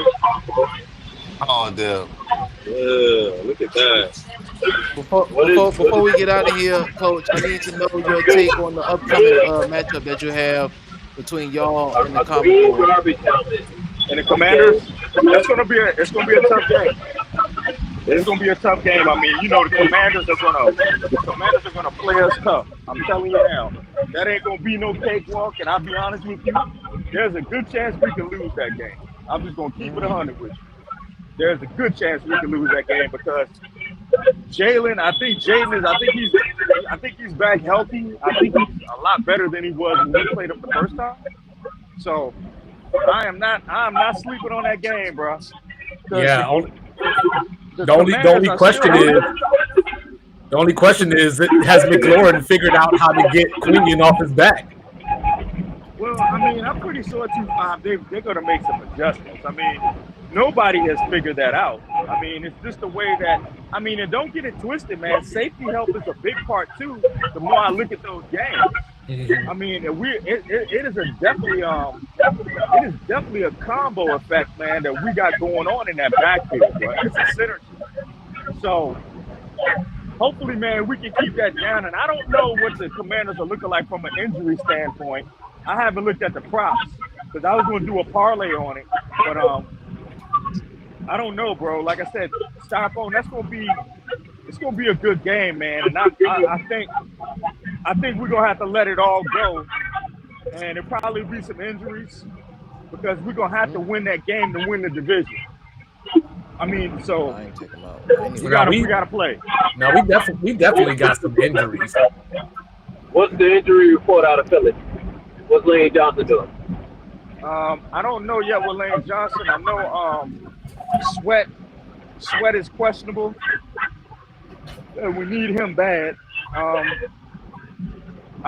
C: Oh, damn.
I: Look at that.
B: Before we get out of here, Coach, I need to know your take on the upcoming matchup that you have between y'all and the Commodores.
I: And the Commanders, it's gonna be a tough game. It's gonna be a tough game. I mean, you know, the Commanders are gonna play us tough. I'm telling you now, that ain't gonna be no cakewalk. And I'll be honest with you, there's a good chance we can lose that game. I'm just gonna keep it 100 with you. There's a good chance we can lose that game because Jalen, I think he's back healthy. I think he's a lot better than he was when we played him the first time. So I'm not sleeping on that game, bro.
F: Yeah. The only question is, has McLaurin figured out how to get Quinion off his back?
I: Well, I mean, I'm pretty sure they're going to make some adjustments. I mean, nobody has figured that out. I mean, it's just the way that, I mean, and don't get it twisted, man. Safety help is a big part, too, the more I look at those games. I mean, it is definitely a combo effect, man, that we got going on in that backfield, bro. It's a synergy. So hopefully, man, we can keep that down. And I don't know what the Commanders are looking like from an injury standpoint. I haven't looked at the props because I was going to do a parlay on it, but I don't know, bro. Like I said, Styrofoam, it's gonna be a good game, man. And I think we're gonna have to let it all go, and there'll probably be some injuries because we're gonna have to win that game to win the division. I mean, so
B: I ain't take him out.
I: we gotta play.
F: No, we definitely got some injuries.
H: What's the injury report out of Philly? What's Lane Johnson doing?
I: I don't know yet with Lane Johnson. I know Sweat is questionable. We need him bad. I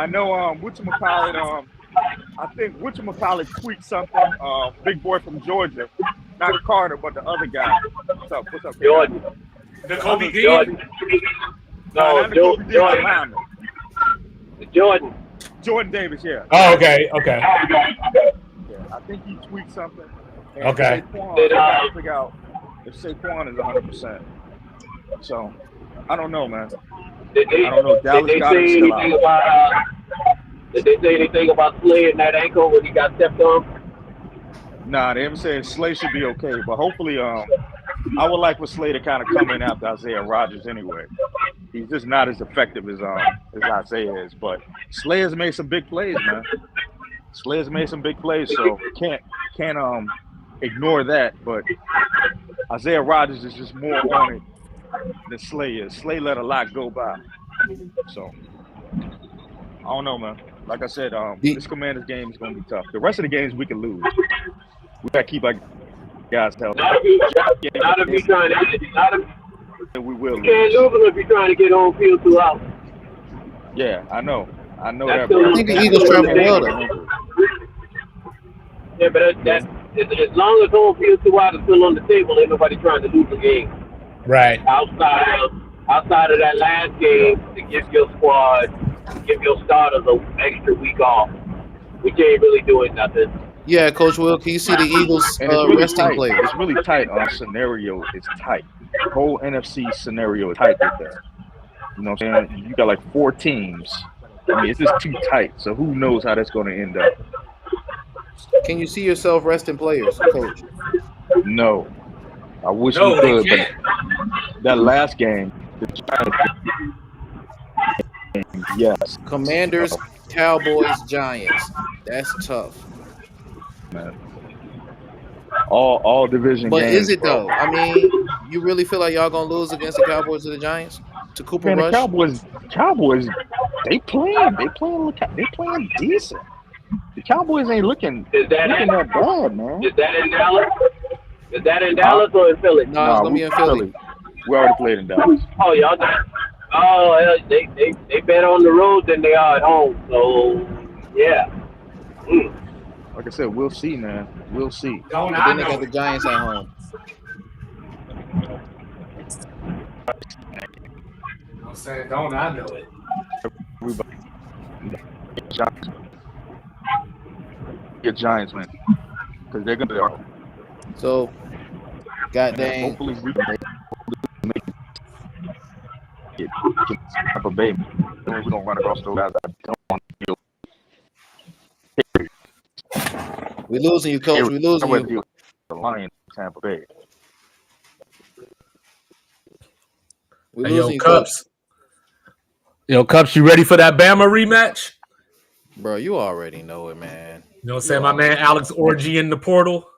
I: know whatchamacallit, I think whatchamacallit tweaked something. Big boy from Georgia. Not Carter, but the other guy. What's up,
H: Jordan.
E: Jacoby
H: Jordan. No,
I: Jordan.
H: Jordan.
I: Jordan Davis, yeah.
F: Oh, okay.
I: Yeah, I think he tweaked something. And
F: Okay.
I: Saquon, I gotta figure out if Saquon is 100%. So, I don't know, man. I don't know. Dallas got him still out.
H: Did they say anything about Slay in that ankle when he got stepped on?
I: Nah, they haven't said Slay should be okay, but hopefully, I would like for Slay to kind of come in after Isaiah Rodgers anyway. He's just not as effective as Isaiah is, but Slay has made some big plays, man. Slay has made some big plays, so can't ignore that. But Isaiah Rodgers is just more on it than Slay is. Slay let a lot go by. So I don't know, man. Like I said, this Commanders game is going to be tough. The rest of the games we can lose. We got to keep our guys healthy.
H: Not if you're trying to.
I: We will
H: You can't lose them if you're trying to get on field 2 hours.
I: Yeah, I know
H: That's
I: that.
H: still
I: Bro.
B: I think the Eagles travel well though.
H: Yeah, but as long as home field 2 hours is still on the table, ain't nobody trying to lose the game.
C: Right.
H: Outside of that last game to give your squad, give your starters an extra week off. We can't really do it nothing.
B: Yeah, Coach Will, can you see the Eagles
I: And it's really
B: resting
I: tight.
B: players?
I: It's really tight. Our scenario is tight. The whole NFC scenario is tight with that. You know what I'm saying? You got like 4 teams. I mean, it's just too tight. So who knows how that's going to end up?
B: Can you see yourself resting players, Coach?
I: No. I wish
F: No,
I: we
F: they
I: could,
F: can't.
I: but that last game, yes,
B: Commanders, Cowboys, Giants. That's tough.
I: man. All division
B: But
I: games.
B: is it
I: bro.
B: though? I mean, you really feel like y'all gonna lose against the Cowboys or the Giants? To Cooper
I: Man, the
B: Rush?
I: Cowboys, they playing decent. The Cowboys ain't looking
H: Is that
I: that bad, man.
H: Is that in Dallas? Is that in Dallas or in Philly?
B: No, it's gonna be in Philly.
I: We already played in Dallas.
H: Oh, y'all done. Oh, they better on the road than they are at home. So, yeah.
I: Like I said, we'll see, man. We'll see.
F: Don't
B: But
F: I
B: then they
F: know
B: got the
F: it?
B: Giants at home.
F: I'm saying, don't I know it?
I: Giants. Get Giants, man, because they're gonna.
B: So, goddamn.
I: Hopefully, we can make it. Tampa Bay. We're gonna run across those guys. I don't want to deal.
B: We losing you, Coach. We losing
I: I would
B: you.
I: deal with the Lions, Tampa Bay.
B: We
F: Hey, yo,
B: losing you, Coach.
F: Cups. Yo, Cups, you ready for that Bama rematch?
B: Bro, you already know it, man.
F: You know what I'm saying? My man Alex Orgy in the portal.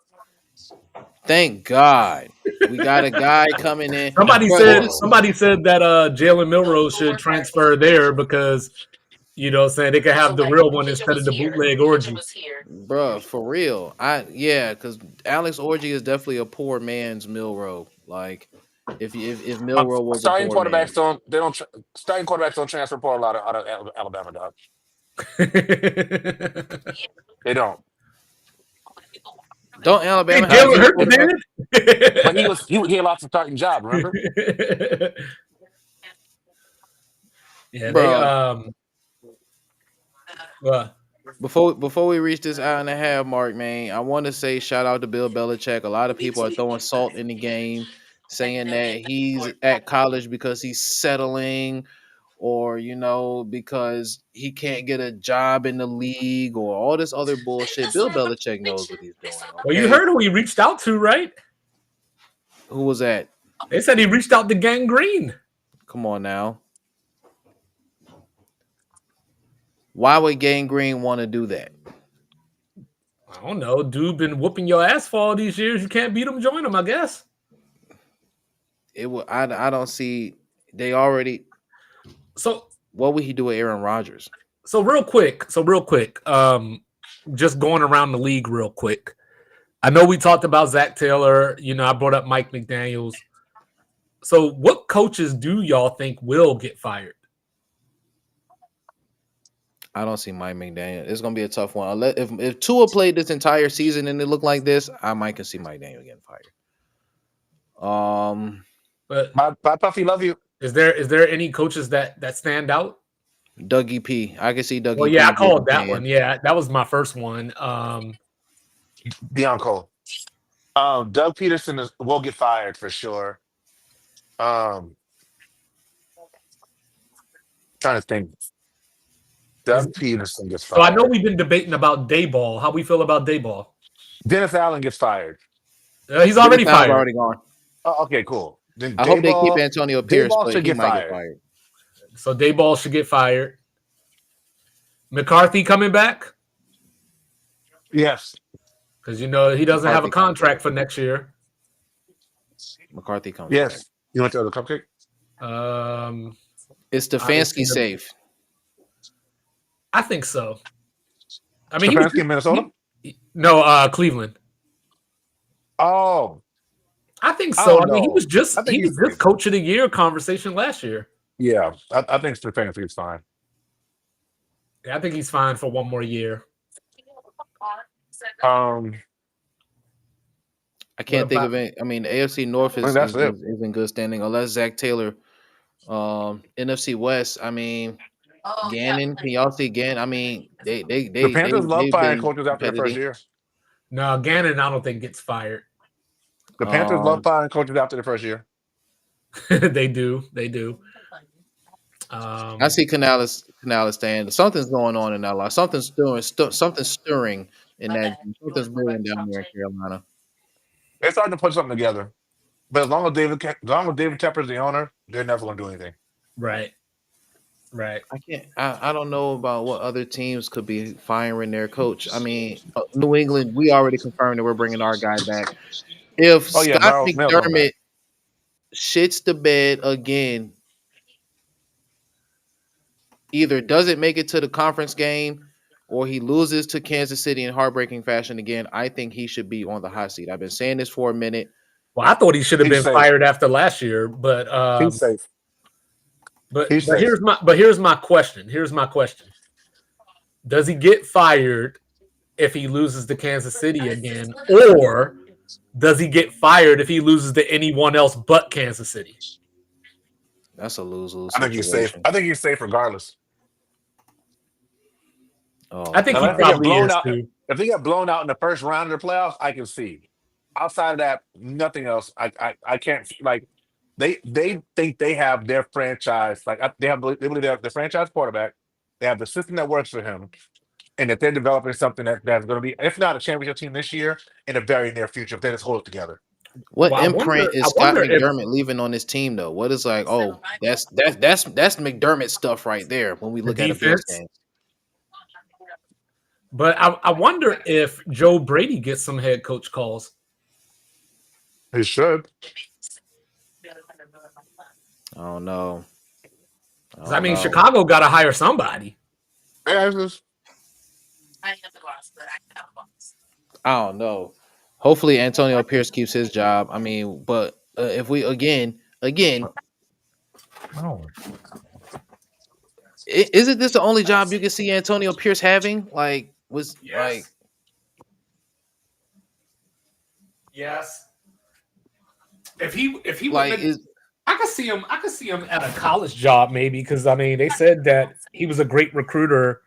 B: Thank God. We got a guy coming in.
F: Somebody
B: Bro,
F: said
B: this-
F: that Jalen Milrose should transfer there because you know what I'm saying they could have the real one instead of the bootleg Orgy.
B: Bro, for real. Because Alex Orgy is definitely a poor man's Milrow. Like, if Milrow was a
C: Starting
B: poor man.
C: quarterbacks starting quarterbacks don't transfer portal out of Alabama, dog. They don't.
B: Don't
F: Hey,
B: Alabama have
F: Jalen
B: a
F: Hurts
B: quarterback?
F: did.
C: But he had lost the starting job, remember?
F: Yeah,
B: Bro.
F: what?
B: Before we reach this hour and a half mark, man, I want to say shout out to Bill Belichick. A lot of people are throwing salt in the game, saying that he's at college because he's settling, or because he can't get a job in the league, or all this other bullshit. Bill Belichick knows what he's doing.
F: Well, you
B: okay?
F: heard who he reached out to, right?
B: Who was that?
F: They said he reached out to Gang Green.
B: Come on now. Why would Gang Green want to do that?
F: I don't know. Dude been whooping your ass for all these years. You can't beat him, join him, I guess.
B: I don't see. They already.
F: So
B: what would he do with Aaron Rodgers?
F: So real quick, just going around the league real quick. I know we talked about Zach Taylor. I brought up Mike McDaniels. So what coaches do y'all think will get fired?
B: I don't see Mike McDaniel. It's gonna be a tough one. If Tua played this entire season and it looked like this, I might can see Mike McDaniel getting fired.
F: But
C: my Puffy, love you.
F: Is there any coaches that stand out?
B: Dougie P. I can see Dougie.
F: Well, yeah, I called that one. Yeah, that was my first one.
C: Deion Cole. Doug Peterson will get fired for sure. Trying to think. Doug Peterson gets fired.
F: So I know we've been debating about Dayball. How we feel about Dayball?
C: Dennis Allen gets fired.
F: He's already fired.
B: Already gone.
C: Oh, okay, cool. Then
B: I hope they keep Antonio Pierce,
C: Dayball
B: but
C: should
B: he
C: get
B: might get fired.
F: So Dayball should get fired. McCarthy coming back?
C: Yes.
F: Because he doesn't have a
B: McCarthy comes
F: contract for next year.
B: McCarthy comes
C: Yes. You want to the cupcake?
B: Is Stefanski safe?
F: I think so. I mean,
C: Stefanski in Minnesota?
F: No, Cleveland.
C: Oh,
F: I think
C: I
F: so.
C: don't
F: I mean, he
C: know.
F: was just
C: I think he's safe.
F: coach of the year conversation last year.
C: yeah. I think Stefanski is fine.
F: Yeah, I think he's fine for one more year.
B: I can't think of it. I mean, the AFC North
C: I think
B: is
C: that's it.
B: in good standing, unless Zach Taylor. NFC West, I mean, Gannon. Can y'all see Gannon? I mean, they
C: The Panthers love
B: they've
C: firing
B: been
C: coaches after their first
B: competitive.
C: year.
F: No, Gannon, I don't think gets fired.
C: The Panthers love firing coaches after their first year.
F: They do.
B: I see Canales staying. Something's going on in that line. Something's stirring in that. Something's brewing down there in Carolina.
C: They're starting to put something together. But as long as David Tepper's the owner, they're never going to do anything.
F: Right.
B: I don't know about what other teams could be firing their coach. I mean, New England, we already confirmed that we're bringing our guy back. If Scott McDermott shits the bed again, either doesn't make it to the conference game or he loses to Kansas City in heartbreaking fashion again, I think he should be on the hot seat. I've been saying this for a minute.
F: Well, I thought he should have been fired after last year, but
C: he's safe.
F: But here's my question. Does he get fired if he loses to Kansas City again, or does he get fired if he loses to anyone else but Kansas City?
B: That's a lose-lose.
C: I think he's safe. I think he's safe regardless.
B: Oh,
F: I think he probably is too.
C: If they get blown out in the first round of the playoffs, I can see. Outside of that, nothing else. I can't like. They think they have their franchise. Like they believe they have the franchise quarterback. They have the system that works for him, and that they're developing something that's going to be, if not a championship team this year, in the very near future, if they just hold it together.
B: What imprint is Scott McDermott leaving on this team though? What is like? Oh, that's McDermott stuff right there. When we look at the Bills game.
F: But I wonder if Joe Brady gets some head coach calls.
C: He should.
B: I don't know.
F: I mean, Chicago got to hire somebody.
B: I don't know. Hopefully, Antonio Pierce keeps his job. I mean, but if we again, isn't this the only job you can see Antonio Pierce having? Like,
F: yes. If he
B: like,
F: I could see him at a college job maybe, because I mean they said that he was a great recruiter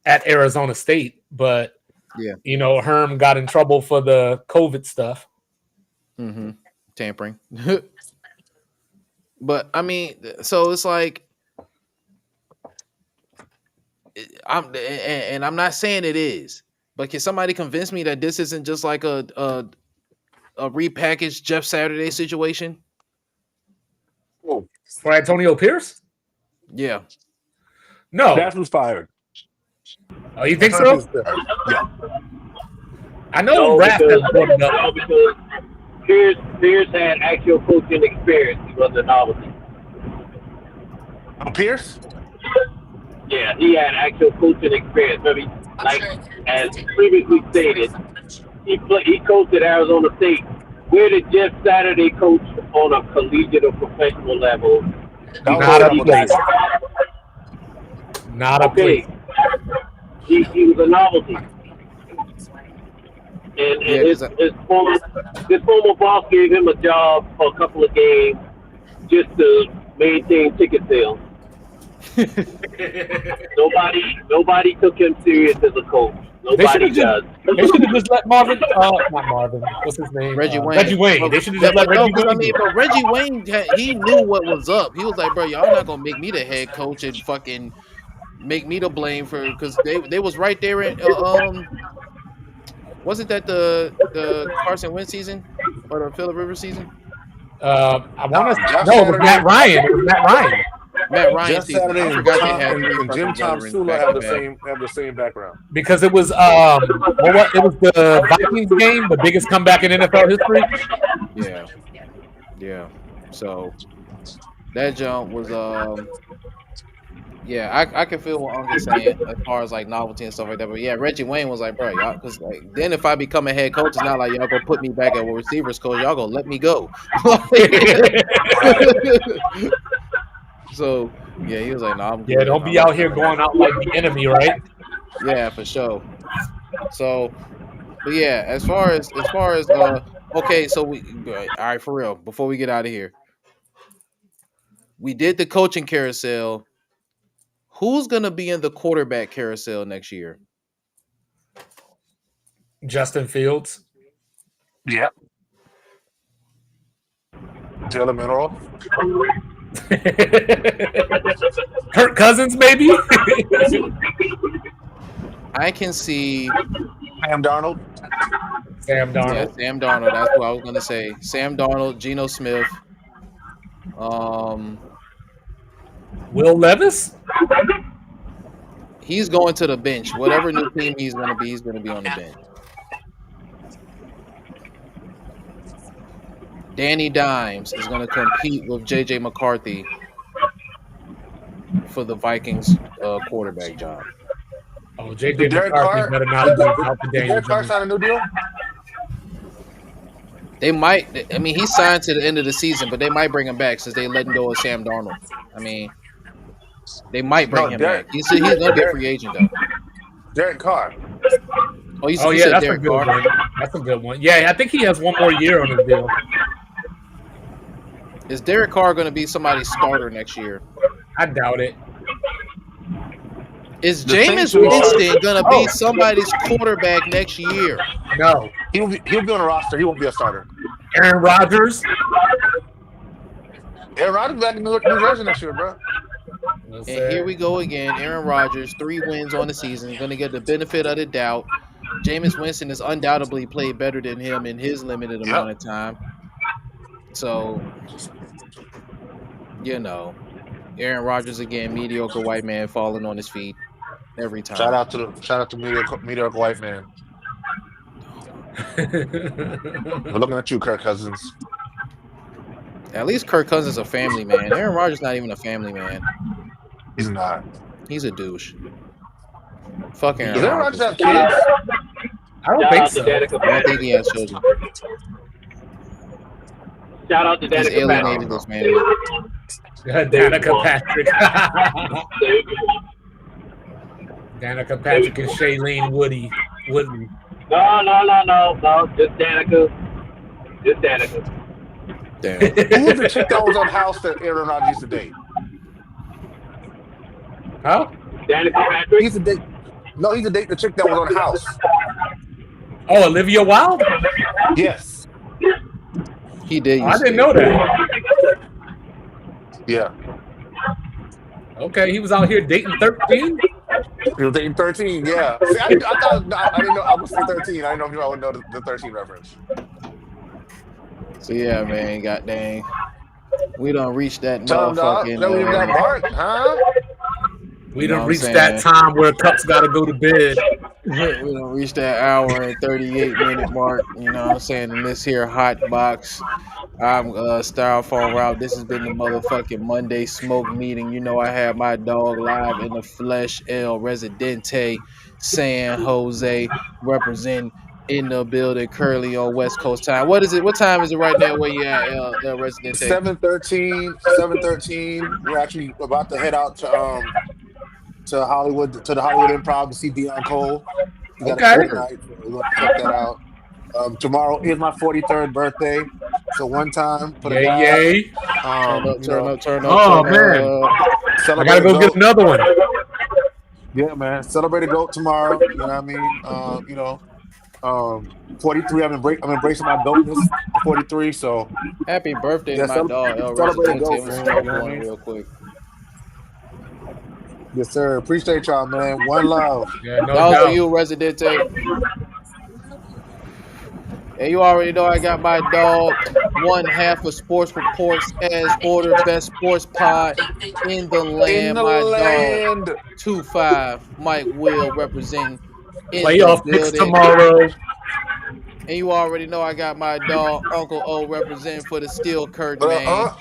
F: at Arizona State, but Herm got in trouble for the COVID stuff.
B: Tampering. But I mean, so it's like I'm not saying it is, but can somebody convince me that this isn't just like a repackaged Jeff Saturday situation?
F: For Antonio Pierce?
B: Yeah.
C: No. That's who's fired.
F: Oh, you think so?
C: Yeah.
F: I know Raph has brought it up.
H: No, because Pierce had actual coaching experience. He wasn't a novelty.
C: Pierce?
H: Yeah, he had actual coaching experience. Maybe, like as previously stated, he coached at Arizona State. Where did Jeff Saturday coach on a collegiate or professional level?
F: Not a place. Not a place.
H: He was a novelty. And his former boss gave him a job for a couple of games just to maintain ticket sales. Nobody took him serious as a coach. Nobody does.
F: They should have just let Marvin. Not Marvin. What's his name?
B: Reggie Wayne.
F: Reggie Wayne. They should have just let Reggie Wayne.
B: I mean, but Reggie Wayne, he knew what was up. He was like, bro, y'all not gonna make me the head coach and fucking make me to blame for, because they was right there in wasn't that the Carson Wentz season or the Phillip Rivers season?
F: I want to. No, it was Matt Ryan.
B: Matt Ryan
C: Jeff
B: season.
C: Saturday
B: I
C: and,
B: forgot they
C: Tom,
B: had
C: and,
B: 3
C: and Jim
B: fucking
C: Tom
B: veterans
C: Sula
B: back
C: have
B: to
C: the
B: back.
C: same background.
F: Because it was what it was the Vikings game, the biggest comeback in NFL history.
B: Yeah. So that jump was yeah, I can feel what Unc is saying as far as like novelty and stuff like that. But yeah, Reggie Wayne was like, bro, y'all, because like then if I become a head coach, it's not like y'all gonna put me back at receivers coach. Y'all gonna let me go. So yeah, he was like, no, I'm good.
F: Yeah, don't be out here going out like the enemy, right?
B: Yeah, for sure. So, but yeah, as far as okay, so we all right for real. Before we get out of here, we did the coaching carousel. Who's gonna be in the quarterback carousel next year?
F: Justin Fields.
C: Yep. Taylor Mineral.
F: Kirk Cousins, maybe.
B: I can see
C: Sam Darnold.
F: Sam Darnold.
B: Yeah, Sam Darnold. That's what I was gonna say. Sam Darnold, Geno Smith.
F: Will Levis.
B: He's going to the bench. Whatever new team he's gonna be on the bench. Danny Dimes is going to compete with J.J. McCarthy for the Vikings quarterback job.
F: Oh, J.J. McCarthy better not lose out to Daniel
C: Derek Carr
F: Jones.
C: sign a new deal?
B: They might. I mean, he signed to the end of the season, but they might bring him back since they letting go of Sam Darnold. I mean, they might bring him back. He's going to be a free agent, though.
C: Derek Carr.
B: Oh, you
F: yeah,
B: said
F: that's
B: Derek
F: a good
B: Carr?
F: one. That's a good one. Yeah, I think he has one more year on his deal.
B: Is Derek Carr going to be somebody's starter next year?
F: I doubt it.
B: Is Jameis Winston going to be somebody's quarterback next year?
F: No.
C: He'll be on a roster. He won't be a starter.
F: Aaron Rodgers.
C: Aaron Rodgers back in New Jersey next year, bro.
B: And here we go again. Aaron Rodgers, 3 wins on the season, going to get the benefit of the doubt. Jameis Winston has undoubtedly played better than him in his limited amount of time. So, you know, Aaron Rodgers again, mediocre white man falling on his feet every time.
C: Shout out to mediocre white man. We're looking at you, Kirk Cousins.
B: At least Kirk Cousins is a family man. Aaron Rodgers not even a family man.
C: He's not.
B: He's a douche. Fuck Aaron
C: Does Aaron
B: Rodgers.
C: Rodgers have kids?
F: I don't think so.
B: I don't think he has children.
H: Shout out to
B: He's
H: Danica
B: alienated
H: Patrick.
B: his family.
F: Danica Patrick. Danica Patrick and Shailene Woodley.
H: No. Just Danica.
B: Damn.
C: Who was the chick that was on House that Aaron Rodgers used to date?
F: Huh?
H: Danica Patrick.
C: He's a date. No, he's a date the chick that was on House.
F: Oh, Olivia Wilde?
C: Yes.
B: He did.
F: I didn't know that.
C: Yeah.
F: Okay, he was out here dating 13?
C: He was dating 13, yeah. See, I thought I didn't know I was 13. I didn't know if I would know the 13 reference.
B: So yeah, man, god dang. We don't reach that
C: Tell him, dog.
B: motherfucking
C: That we even got Bart, huh?
F: We
B: You know
F: done
B: what I'm
F: reached
B: saying?
F: that time where Cups got to go to bed.
B: we don't reach that hour and 38-minute mark. You know what I'm saying? In this here hot box. I'm Styrofoam Route. This has been the motherfucking Monday Smoke Meeting. You know I have my dog live in the flesh, El Residente, San Jose, representing in the building currently on West Coast time. What is it? What time is it right now where you at, El Residente?
C: 7:13. We're actually about to head out to Hollywood, to the Hollywood Improv to see Deion Cole. We got
F: Okay.
C: a great night. We're going to check that out. Tomorrow is my 43rd birthday. So one time for the guys.
F: Yay.
B: Turn up.
F: Oh, man. I
C: Celebrate
F: got to go
C: the
F: get
C: GOAT.
F: another one.
C: Yeah, man. Celebrate the GOAT tomorrow. You know what I mean? 43. I'm embracing my GOATness at 43. So
B: Happy birthday
C: Yeah,
B: to my dog, El
C: celebrate
B: Residente.
C: the
B: I'm
C: GOAT,
B: gonna
C: man.
B: smoke
C: You know what I
B: one
C: mean?
B: real quick.
C: yes, sir. Appreciate y'all, man. One love.
F: Yeah, no
B: That was
F: doubt.
B: for you, Residente. And you already know I got my dog, one half of Sports Reports as ordered, best sports pod in the
C: In
B: land.
C: the
B: My dog,
C: land.
B: 2-5, Mike Will representing in
F: Playoff
B: the
F: picks
B: building.
F: tomorrow.
B: And you already know I got my dog, Uncle O, representing for the Steel Curtain, man.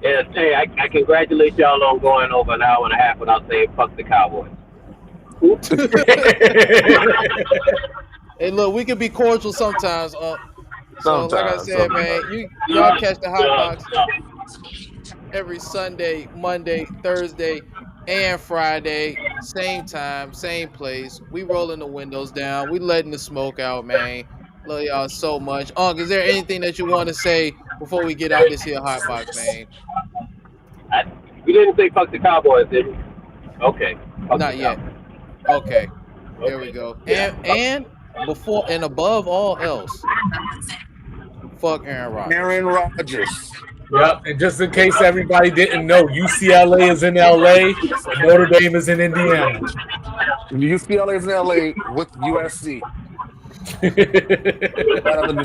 H: Yes, hey, I congratulate y'all on going over an hour and a half without saying fuck the Cowboys.
B: Hey, look, we can be cordial sometimes. So, like I
C: Sometimes.
B: said, man, y'all catch the hot box every Sunday, Monday, Thursday, and Friday. Same time, same place. We rolling the windows down. We letting the smoke out, man. Love y'all so much. Is there anything that you want to say before we get out this here hot box, man?
H: We didn't say fuck the Cowboys, did we? Okay. Fuck
B: Not
H: the
B: yet.
H: Cowboys.
B: Okay. There we go. And before and above all else, fuck Aaron Rodgers.
C: Aaron Rodgers.
F: Yep, and just in case everybody didn't know, UCLA is in LA and Notre Dame is in Indiana.
C: UCLA is in LA with USC.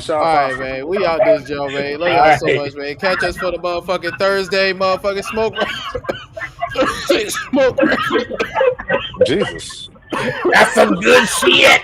B: All right, man. We out this joint, man. Love y'all so much, man. Catch us for the motherfucking Thursday, motherfucking smoke. Smoke.
C: Jesus.
F: That's some good shit.